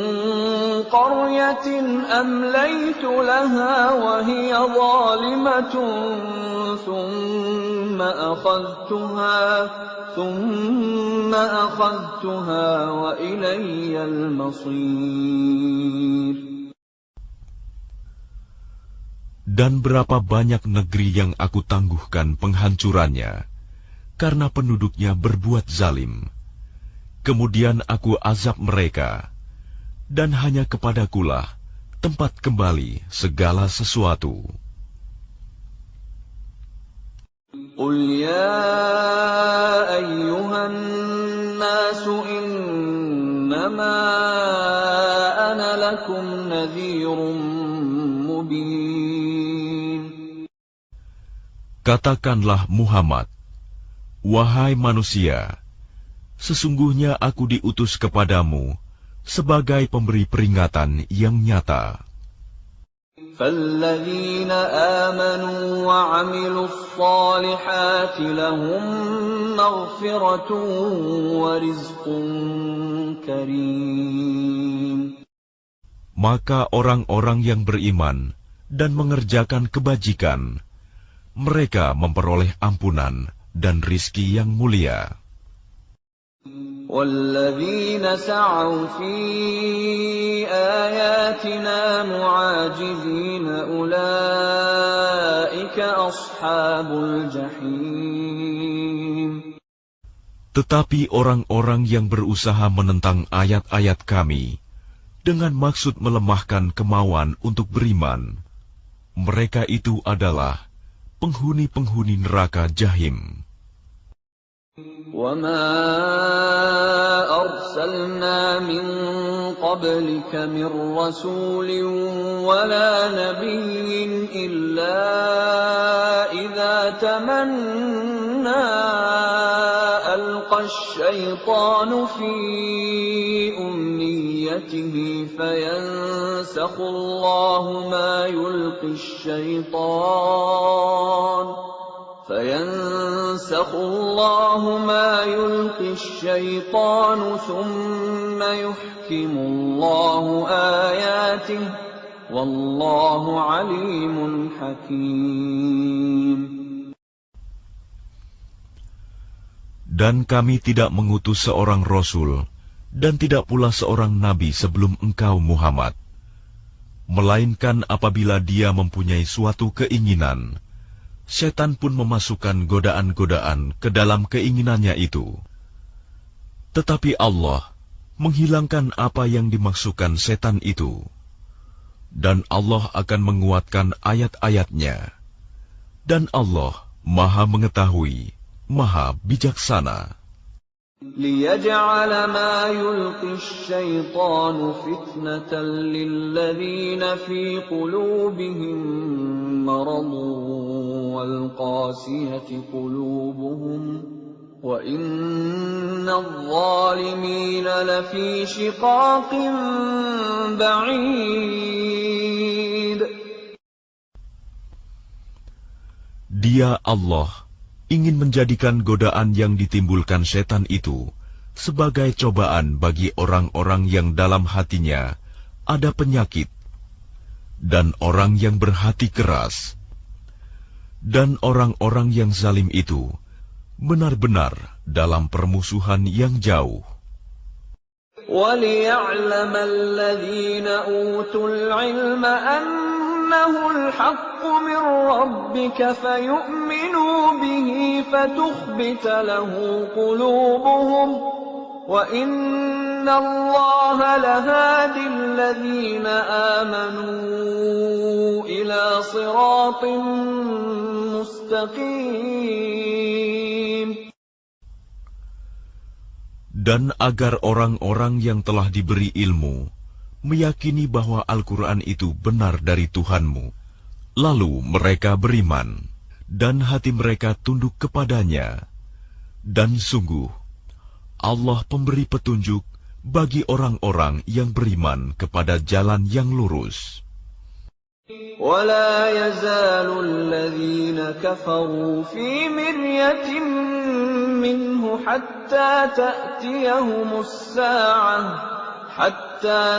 قَرْيَةٍ أَمْلَيْتُ لَهَا وَهِيَ ظَالِمَةٌ ثُمَّ أَخَذْتُهَا وَإِلَيَّ الْمَصِيرُ. Dan berapa banyak negeri yang aku tangguhkan penghancurannya, karena penduduknya berbuat zalim. kemudian aku azab mereka, dan hanya kepadakulah tempat kembali segala sesuatu. قل يا أيها الناس إنما أنا لكم نذير مبين. Katakanlah Muhammad, wahai manusia, sesungguhnya aku diutus kepadamu sebagai pemberi peringatan yang nyata. فالذين آمنوا وعملوا الصالحات لهم مغفرة ورزق كريم. Maka orang-orang yang beriman dan mengerjakan kebajikan, mereka memperoleh ampunan dan rizki yang mulia. وَالَّذِينَ سَعَوْا فِي آيَاتِنَا مُعَاجِزِينَ أُولَئِكَ أَصْحَابُ الْجَحِيمِ. Tetapi orang-orang yang berusaha menentang ayat-ayat kami dengan maksud melemahkan kemauan untuk beriman, mereka itu adalah penghuni-penghuni neraka Jahim. وَمَا أَرْسَلْنَا مِن قَبْلِكَ مِن رَّسُولٍ وَلَا نَبِيٍّ إِلَّا إِذَا تَمَنَّىٰ أَلْقَى الشَّيْطَانُ فِي أُمْنِيَّتِهِ فَيَنسَخُ اللَّهُ مَا يُلْقِي الشَّيْطَانُ ثُمَّ يُحْكِمُ اللَّهُ آيَاتِهِ وَاللَّهُ عَلِيمٌ حَكِيمٌ. Dan kami tidak mengutus seorang Rasul, dan tidak pula seorang Nabi sebelum engkau Muhammad, melainkan apabila dia mempunyai suatu keinginan, setan pun memasukkan godaan-godaan ke dalam keinginannya itu. Tetapi Allah menghilangkan apa yang dimaksudkan setan itu, dan Allah akan menguatkan ayat-ayatnya. Dan Allah Maha Mengetahui, Maha Bijaksana. لِيَجْعَلَ مَا يُلْقِي الشَّيْطَانُ فِتْنَةً لِّلَّذِينَ فِي قُلُوبِهِم مَّرَضٌ وَالْقَاسِيَةِ قُلُوبُهُمْ وَإِنَّ الظَّالِمِينَ لَفِي شِقَاقٍ بَعِيدٍ. Dia Allah ingin menjadikan godaan yang ditimbulkan setan itu sebagai cobaan bagi orang-orang yang dalam hatinya ada penyakit, dan orang yang berhati keras, dan orang-orang yang zalim itu benar-benar dalam permusuhan yang jauh. وَلِيَعْلَمَ الَّذِينَ أُوتُوا الْعِلْمَ أَنَّهُ الْحَقُّ مِنْ رَبِّكَ فَيُؤْمِنُوا بِهِ فَتُخْبِتَ لَهُ قُلُوبُهُمْ وَإِنَّ اللَّهَ لَهَادِ الَّذِينَ آمَنُوا إِلَى صِرَاطٍ مُسْتَقِيمٍ. Dan agar orang-orang yang telah diberi ilmu meyakini bahwa Al-Quran itu benar dari Tuhanmu, lalu mereka beriman, dan hati mereka tunduk kepadanya. Dan sungguh, Allah pemberi petunjuk bagi orang-orang yang beriman kepada jalan yang lurus. وَلَا يَزَالُ الَّذِينَ كَفَرُوا فِي مِرْيَةٍ مِّنْهُ حَتَّى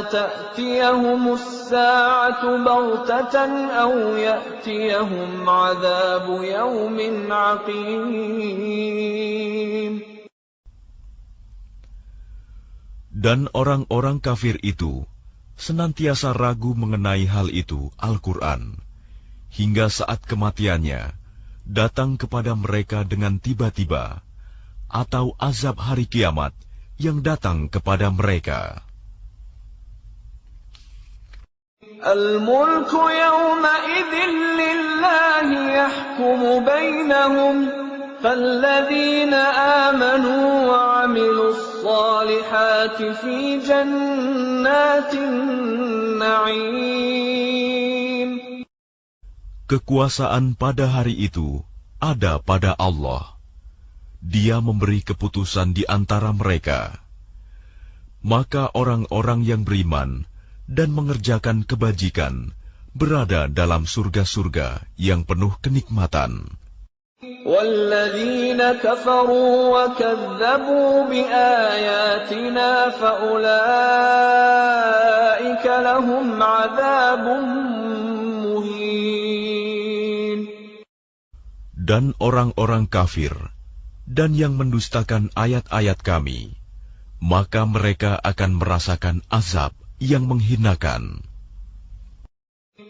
تَأْتِيَهُمُ السَّاعَةُ بَغْتَةً أَوْ يَأْتِيَهُمْ عَذَابُ يَوْمٍ عَقِيمٍ. Dan orang-orang kafir itu senantiasa ragu mengenai hal itu, Al-Quran, hingga saat kematiannya datang kepada mereka dengan tiba-tiba, atau azab hari kiamat yang datang kepada mereka. Al-mulku yawma'idhin lillahi yahkumu bainahum falladzina amanu wa 'amilus salihati fi jannatin na'im. Kekuasaan pada hari itu ada pada Allah. Dia memberi keputusan di antara mereka. Maka orang-orang yang beriman dan mengerjakan kebajikan berada dalam surga-surga yang penuh kenikmatan. وَالَّذِينَ كَفَرُوا وَكَذَّبُوا بِآيَاتِنَا فَأُولَئِكَ لَهُمْ عَذَابٌ مُهِينٌ. Dan orang-orang kafir dan yang mendustakan ayat-ayat kami, maka mereka akan merasakan azab yang menghinakan.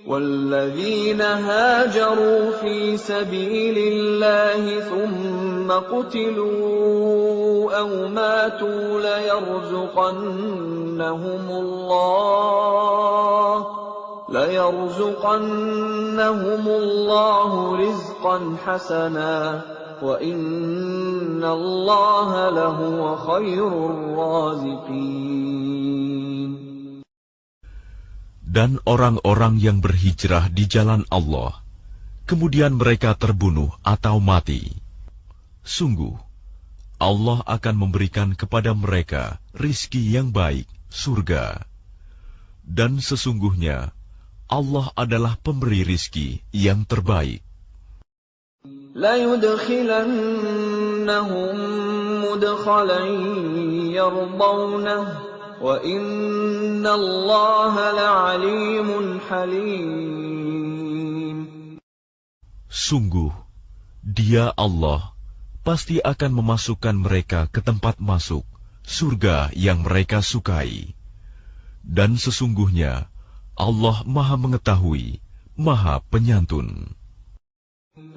وَالَّذِينَ هَاجَرُوا فِي سَبِيلِ اللَّهِ ثُمَّ قُتِلُوا أَوْ مَاتُوا لَيَرْزُقَنَّهُمُ اللَّهُ رِزْقًا حَسَنًا وَإِنَّ اللَّهَ لَهُوَ خَيْرُ الرَّازِقِينَ. Dan orang-orang yang berhijrah di jalan Allah, kemudian mereka terbunuh atau mati. Sungguh, Allah akan memberikan kepada mereka rizki yang baik, surga. Dan sesungguhnya, Allah adalah pemberi rizki yang terbaik. لَيُدْخِلَنَّهُمْ مُدْخَلًا يَرْضَوْنَهُ وَإِنَّ اللَّهَ لَعَلِيمٌ حَلِيمٌ. Sungguh, Dia Allah pasti akan memasukkan mereka ke tempat masuk, surga yang mereka sukai. Dan sesungguhnya, Allah Maha Mengetahui, Maha Penyantun.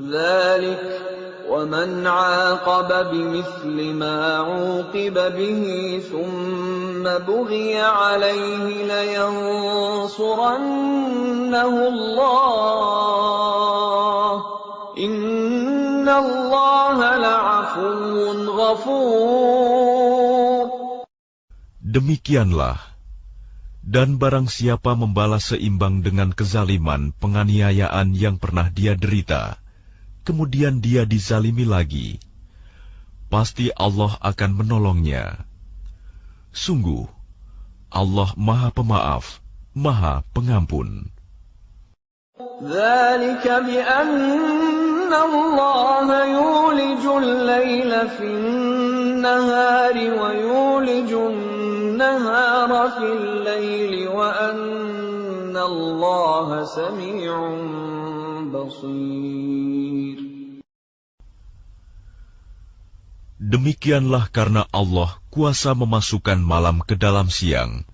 ذَلِكَ وَمَنْ عَاقَبَ بِمِثْلِ مَا عُوقِبَ بِهِ ثُمَّ بُغِيَ عَلَيْهِ لَيَنصُرَنَّهُ اللَّهُ إِنَّ اللَّهَ لَعَفُوٌّ غَفُورٌ. Demikianlah, dan barang siapa membalas seimbang dengan kezaliman penganiayaan yang pernah dia derita, kemudian dia dizalimi lagi, pasti Allah akan menolongnya. Sungguh, Allah Maha Pemaaf, Maha Pengampun. ذَلِكَ بِأَنَّ اللَّهَ يُولِجُ اللَّيْلَ فِي النَّهَارِ وَيُولِجُ النَّهَارَ فِي اللَّيْلِ وَأَنَّ اللَّهَ سَمِيعٌ بَصِيرٌ. Demikianlah karena Allah kuasa memasukkan malam ke dalam siang,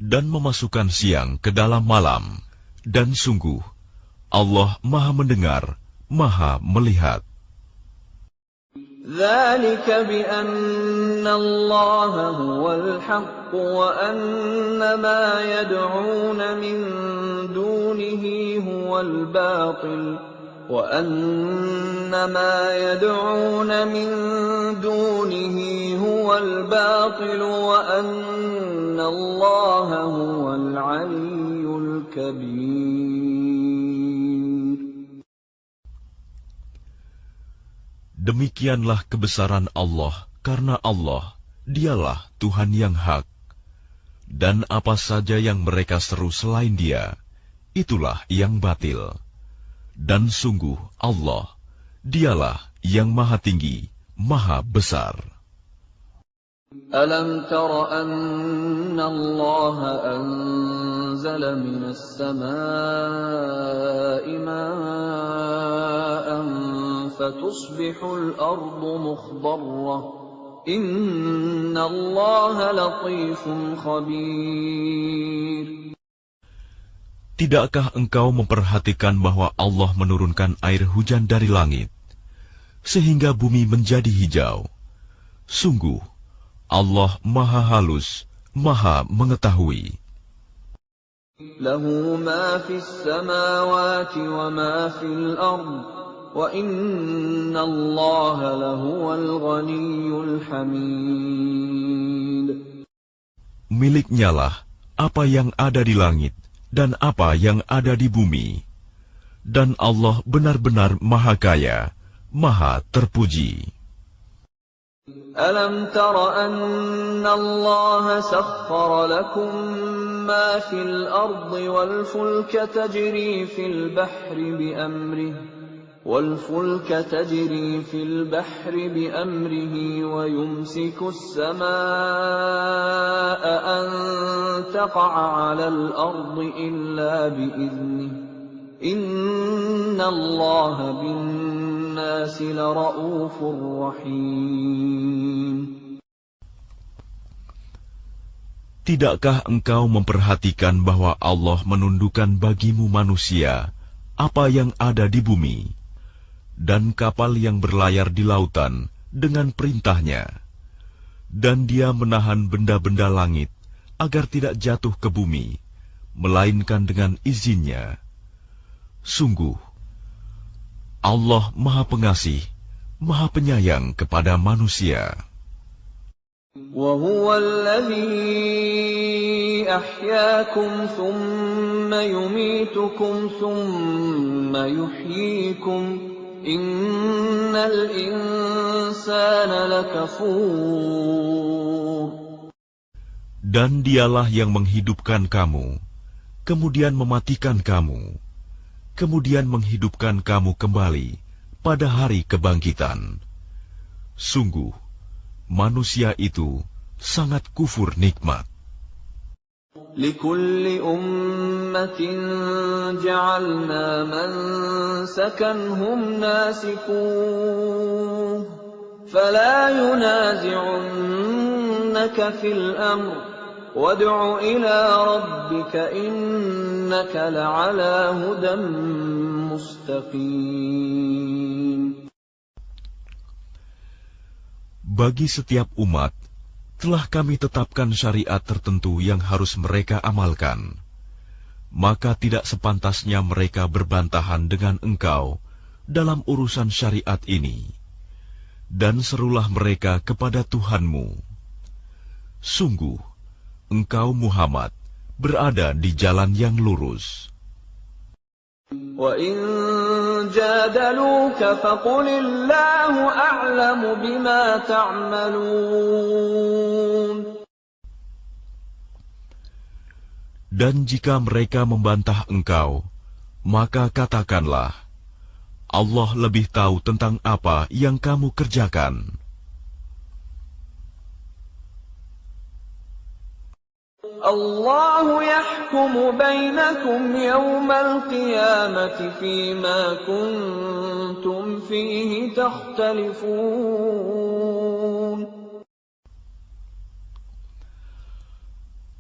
dan memasukkan siang ke dalam malam, dan sungguh, Allah Maha Mendengar, Maha Melihat. ذَلِكَ بِأَنَّ اللَّهَ هُوَ الْحَقُّ وَأَنَّ مَا يَدْعُونَ مِن دُونِهِ هُوَ الْبَاطِلُ وَأَنَّ مَا يَدْعُونَ مِن دُونِهِ هُوَ الْبَاطِلُ وَأَنَّ اللَّهَ هُوَ الْعَلِيُّ الْكَبِيرُ. Demikianlah kebesaran Allah, karena Allah, Dialah Tuhan yang hak. Dan apa saja yang mereka seru selain Dia, itulah yang batil. Dan sungguh Allah, Dialah yang Maha Tinggi, Maha Besar. أَلَمْ تَرَ أَنَّ اللَّهَ أَنزَلَ مِنَ السَّمَاءِ مَاءً فَتُصْبِحُ الْأَرْضُ مُخْضَرَّةً إِنَّ اللَّهَ لَطِيفٌ خَبِيرٌ. Tidakkah engkau memperhatikan bahwa Allah menurunkan air hujan dari langit, sehingga bumi menjadi hijau? Sungguh, Allah Maha Halus, Maha Mengetahui. Lahu ma fis samawati wa ma fil ard, wa inna Allaha lahuwal ghaniyyul hamid. Miliknya lah apa yang ada di langit dan apa yang ada di bumi. Dan Allah benar-benar Maha Kaya, Maha Terpuji. Alam tara anna Allah sakhkhara lakum ma fil ardi wal fulka tajri fil bahri bi amrihi والفلك تجري في البحر بأمره ويمسك السماء أن تقع على الأرض إلا بإذنه إن الله بالناس لرؤوف رحيم. Tidakkah engkau memperhatikan bahwa Allah menundukkan bagimu manusia apa yang ada di bumi, dan kapal yang berlayar di lautan dengan perintahnya, dan Dia menahan benda-benda langit agar tidak jatuh ke bumi, melainkan dengan izinnya. Sungguh, Allah Maha Pengasih, Maha Penyayang kepada manusia. وَهُوَ الَّذِي أَحْيَاكُمْ ثُمَّ يُمِيتُكُمْ ثُمَّ يُحْيِيكُمْ إِنَّ الْإِنسَانَ لَكَفُورٌ. Dan Dialah yang menghidupkan kamu, kemudian mematikan kamu, kemudian menghidupkan kamu kembali pada hari kebangkitan. Sungguh, manusia itu sangat kufur nikmat. لِكُلِّ أُمَّةٍ جَعَلْنَا مَنسَكًا هُمْ نَاسِكُوهُ فَلَا يُنَازِعُنَّكَ فِي الْأَمْرِ وَادْعُ إِلَى رَبِّكَ إِنَّكَ لَعَلَى هُدًى مُسْتَقِيمٍ. Bagi setiap umat, telah kami tetapkan syariat tertentu yang harus mereka amalkan. Maka tidak sepantasnya mereka berbantahan dengan engkau dalam urusan syariat ini. Dan serulah mereka kepada Tuhanmu. Sungguh, engkau Muhammad berada di jalan yang lurus. وَإِن جَادَلُوكَ فَقُلِ اللَّهُ أَعْلَمُ بِمَا تَعْمَلُونَ. Dan jika mereka membantah engkau, maka katakanlah, Allah lebih tahu tentang apa yang kamu kerjakan. الله يحكم بينكم يوم القيامة فيما كنتم فيه تختلفون.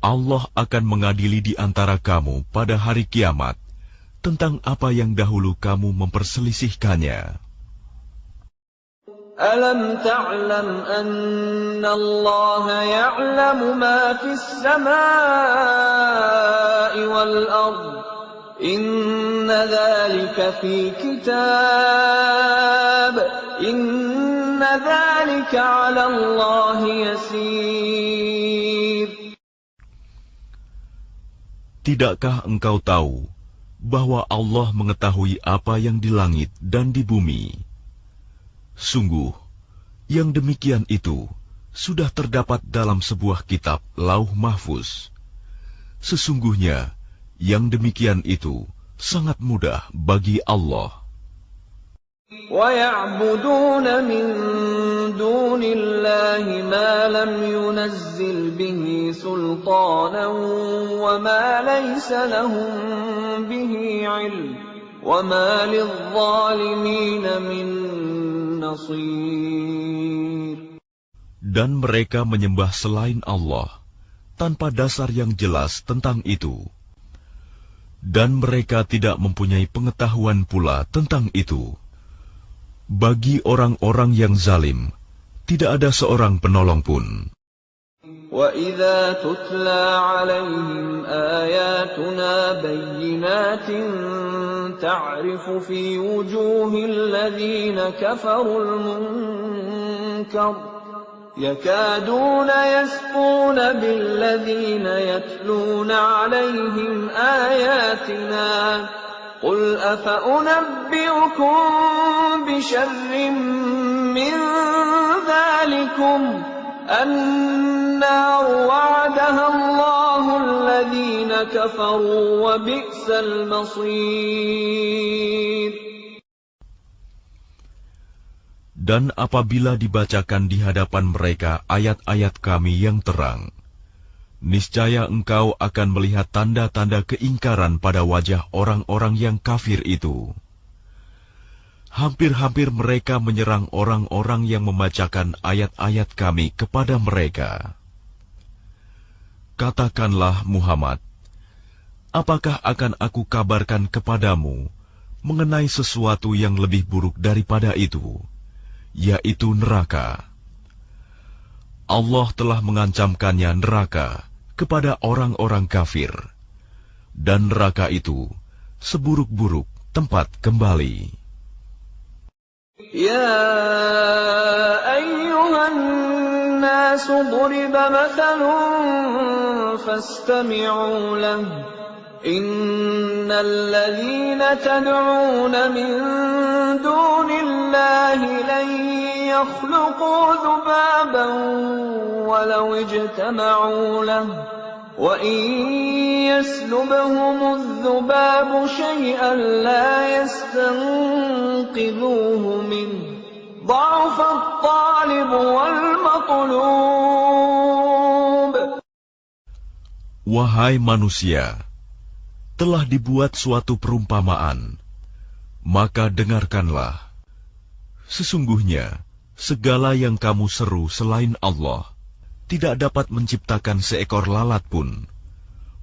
Allah akan mengadili di antara kamu pada hari kiamat tentang apa yang dahulu kamu memperselisihkannya. أَلَمْ تَعْلَمْ أَنَّ اللَّهَ يَعْلَمُ مَا فِي السَّمَاءِ وَالْأَرْضِ إِنَّ ذَلِكَ فِي كِتَابٍ إِنَّ ذَلِكَ عَلَى اللَّهِ يَسِيرٌ. Tidakkah engkau tahu bahwa Allah mengetahui apa yang di langit dan di bumi? Sungguh, yang demikian itu sudah terdapat dalam sebuah kitab Lauh Mahfuz. Sesungguhnya, yang demikian itu sangat mudah bagi Allah. وَيَعْبُدُونَ مِن دُونِ اللَّهِ مَا لَمْ يُنَزِّلْ بِهِ سُلْطَانًا وَمَا لَيْسَ لَهُم بِهِ عِلْمٌ وَمَا لِلظَّالِمِينَ مِن نَّصِيرٍ. Dan mereka menyembah selain Allah tanpa dasar yang jelas tentang itu. Dan mereka tidak mempunyai pengetahuan pula tentang itu. Bagi orang-orang yang zalim, tidak ada seorang penolong pun. وَإِذَا تُتْلَى عَلَيْهِمْ آيَاتُنَا بَيِّنَاتٍ تَعْرِفُ فِي وُجُوهِ الَّذِينَ كَفَرُوا الْمُنكَرَ يَكَادُونَ يَسْطُونَ بِالَّذِينَ يَتْلُونَ عَلَيْهِمْ آيَاتِنَا قُلْ أَفَأُنَبِّئُكُم بِشَرٍّ مِّن ذَلِكُمْ النَّارُ وَعَدَهَا اللَّهُ الَّذِينَ كَفَرُوا وَبِئْسَ الْمَصِيرُ. Dan apabila dibacakan di hadapan mereka ayat-ayat Kami yang terang, niscaya engkau akan melihat tanda-tanda keingkaran pada wajah orang-orang yang kafir itu. Hampir-hampir mereka menyerang orang-orang yang membacakan ayat-ayat Kami kepada mereka. Katakanlah Muhammad, apakah akan aku kabarkan kepadamu mengenai sesuatu yang lebih buruk daripada itu, yaitu neraka? Allah telah mengancamkannya neraka kepada orang-orang kafir, dan neraka itu seburuk-buruk tempat kembali. يَا أَيُّهَا النَّاسُ ضُرِبَ مَثَلٌ فَاسْتَمِعُوا لَهُ إِنَّ الَّذِينَ تَدْعُونَ مِن دُونِ اللَّهِ لَن يَخْلُقُوا ذُبَابًا وَلَوِ اجْتَمَعُوا لَهُ وَإِن يَسْلُبْهُمُ الذُّبَابُ شَيْئًا لَّا يَسْتَنقِذُوهُ مِنْهُ ضَعُفَ الطَّالِبُ وَالْمَطْلُوبُ. Wahai manusia, telah dibuat suatu perumpamaan, maka dengarkanlah. Sesungguhnya, segala yang kamu seru selain Allah tidak dapat menciptakan seekor lalat pun,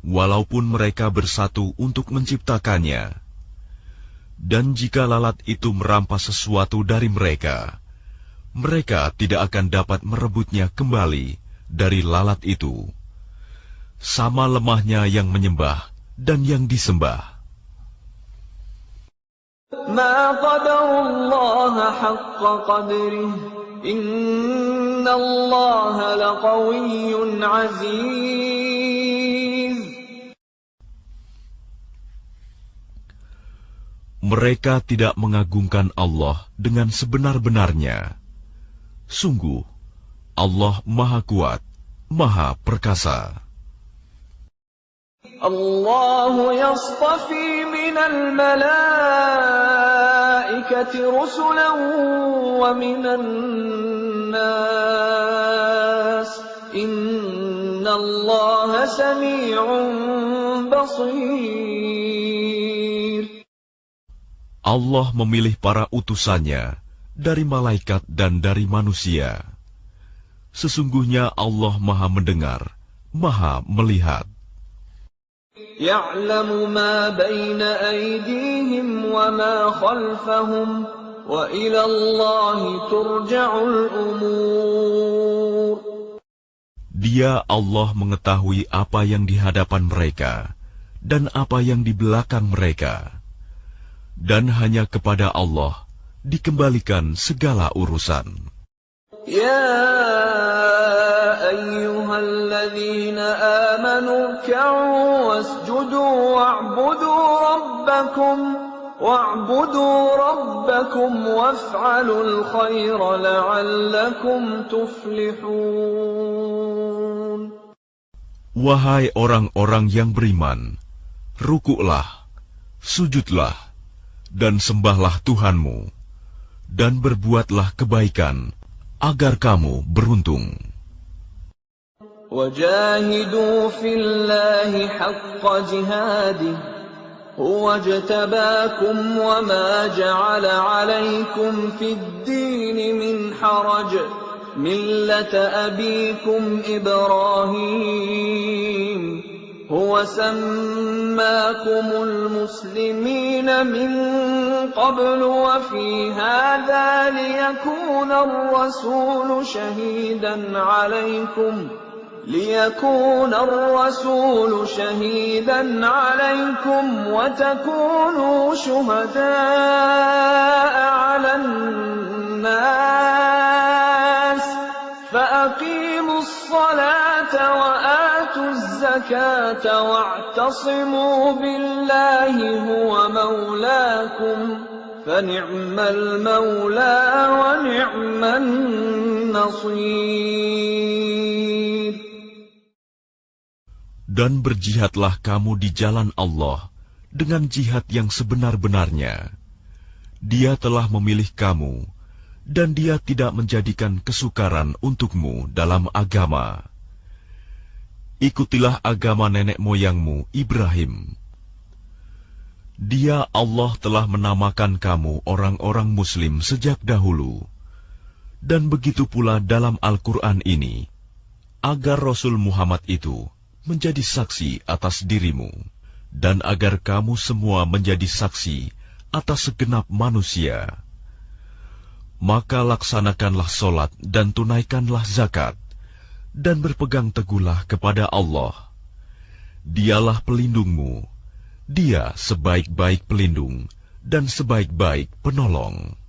walaupun mereka bersatu untuk menciptakannya. Dan jika lalat itu merampas sesuatu dari mereka, mereka tidak akan dapat merebutnya kembali dari lalat itu. Sama lemahnya yang menyembah dan yang disembah. مَا قَدَرُوا اللَّهَ حَقَّ قَدْرِهِ إِنَّ اللَّهَ لَقَوِيٌّ عَزِيزٌ. Mereka tidak mengagungkan Allah dengan sebenar-benarnya. Sungguh, Allah Maha Kuat, Maha Perkasa. الله يصطفي من الملائكة رسلا ومن الناس إن الله سميع بصير. Allah memilih para utusannya dari malaikat dan dari manusia. Sesungguhnya Allah Maha mendengar, Maha melihat. يَعْلَمُ مَا بَيْنَ أَيْدِيهِمْ وَمَا خَلْفَهُمْ وَإِلَى اللَّهِ تُرْجَعُ الْأُمُورُ. Dia Allah mengetahui apa yang di hadapan mereka dan apa yang di belakang mereka. Dan hanya kepada Allah dikembalikan segala urusan. يَا أَيُّهَا الَّذِينَ آمَنُوا ارْكَعُوا وَاسْجُدُوا وَاعْبُدُوا رَبَّكُمْ وَافْعَلُوا الْخَيْرَ لَعَلَّكُمْ تُفْلِحُونَ. Wahai orang-orang yang beriman, rukuklah, sujudlah, dan sembahlah Tuhanmu, dan berbuatlah kebaikan, agar kamu beruntung. وَجَاهِدُوا فِي اللَّهِ حَقَّ جِهَادِهِ هُوَ اجْتَبَاكُمْ وَمَا جَعَلَ عَلَيْكُمْ فِي الدِّينِ مِنْ حَرَجٍ مِلَّةَ أَبِيكُمْ إِبْرَاهِيمَ هُوَ سَمَّاكُمُ الْمُسْلِمِينَ مِنْ قَبْلُ وَفِي هَذَا لِيَكُونَ الرَّسُولُ شَهِيدًا عَلَيْكُمْ ليكون الرسول شهيدا عليكم وتكونوا شهداء على الناس فأقيموا الصلاة وآتوا الزكاة واعتصموا بالله هو مولاكم فنعم المولى ونعم النصير. Dan berjihadlah kamu di jalan Allah dengan jihad yang sebenar-benarnya. Dia telah memilih kamu, dan Dia tidak menjadikan kesukaran untukmu dalam agama. Ikutilah agama nenek moyangmu Ibrahim. Dia Allah telah menamakan kamu orang-orang Muslim sejak dahulu. Dan begitu pula dalam Al-Quran ini, agar Rasul Muhammad itu menjadi saksi atas dirimu, dan agar kamu semua menjadi saksi atas segenap manusia. Maka laksanakanlah solat dan tunaikanlah zakat, dan berpegang teguhlah kepada Allah. Dialah pelindungmu, Dia sebaik-baik pelindung dan sebaik-baik penolong.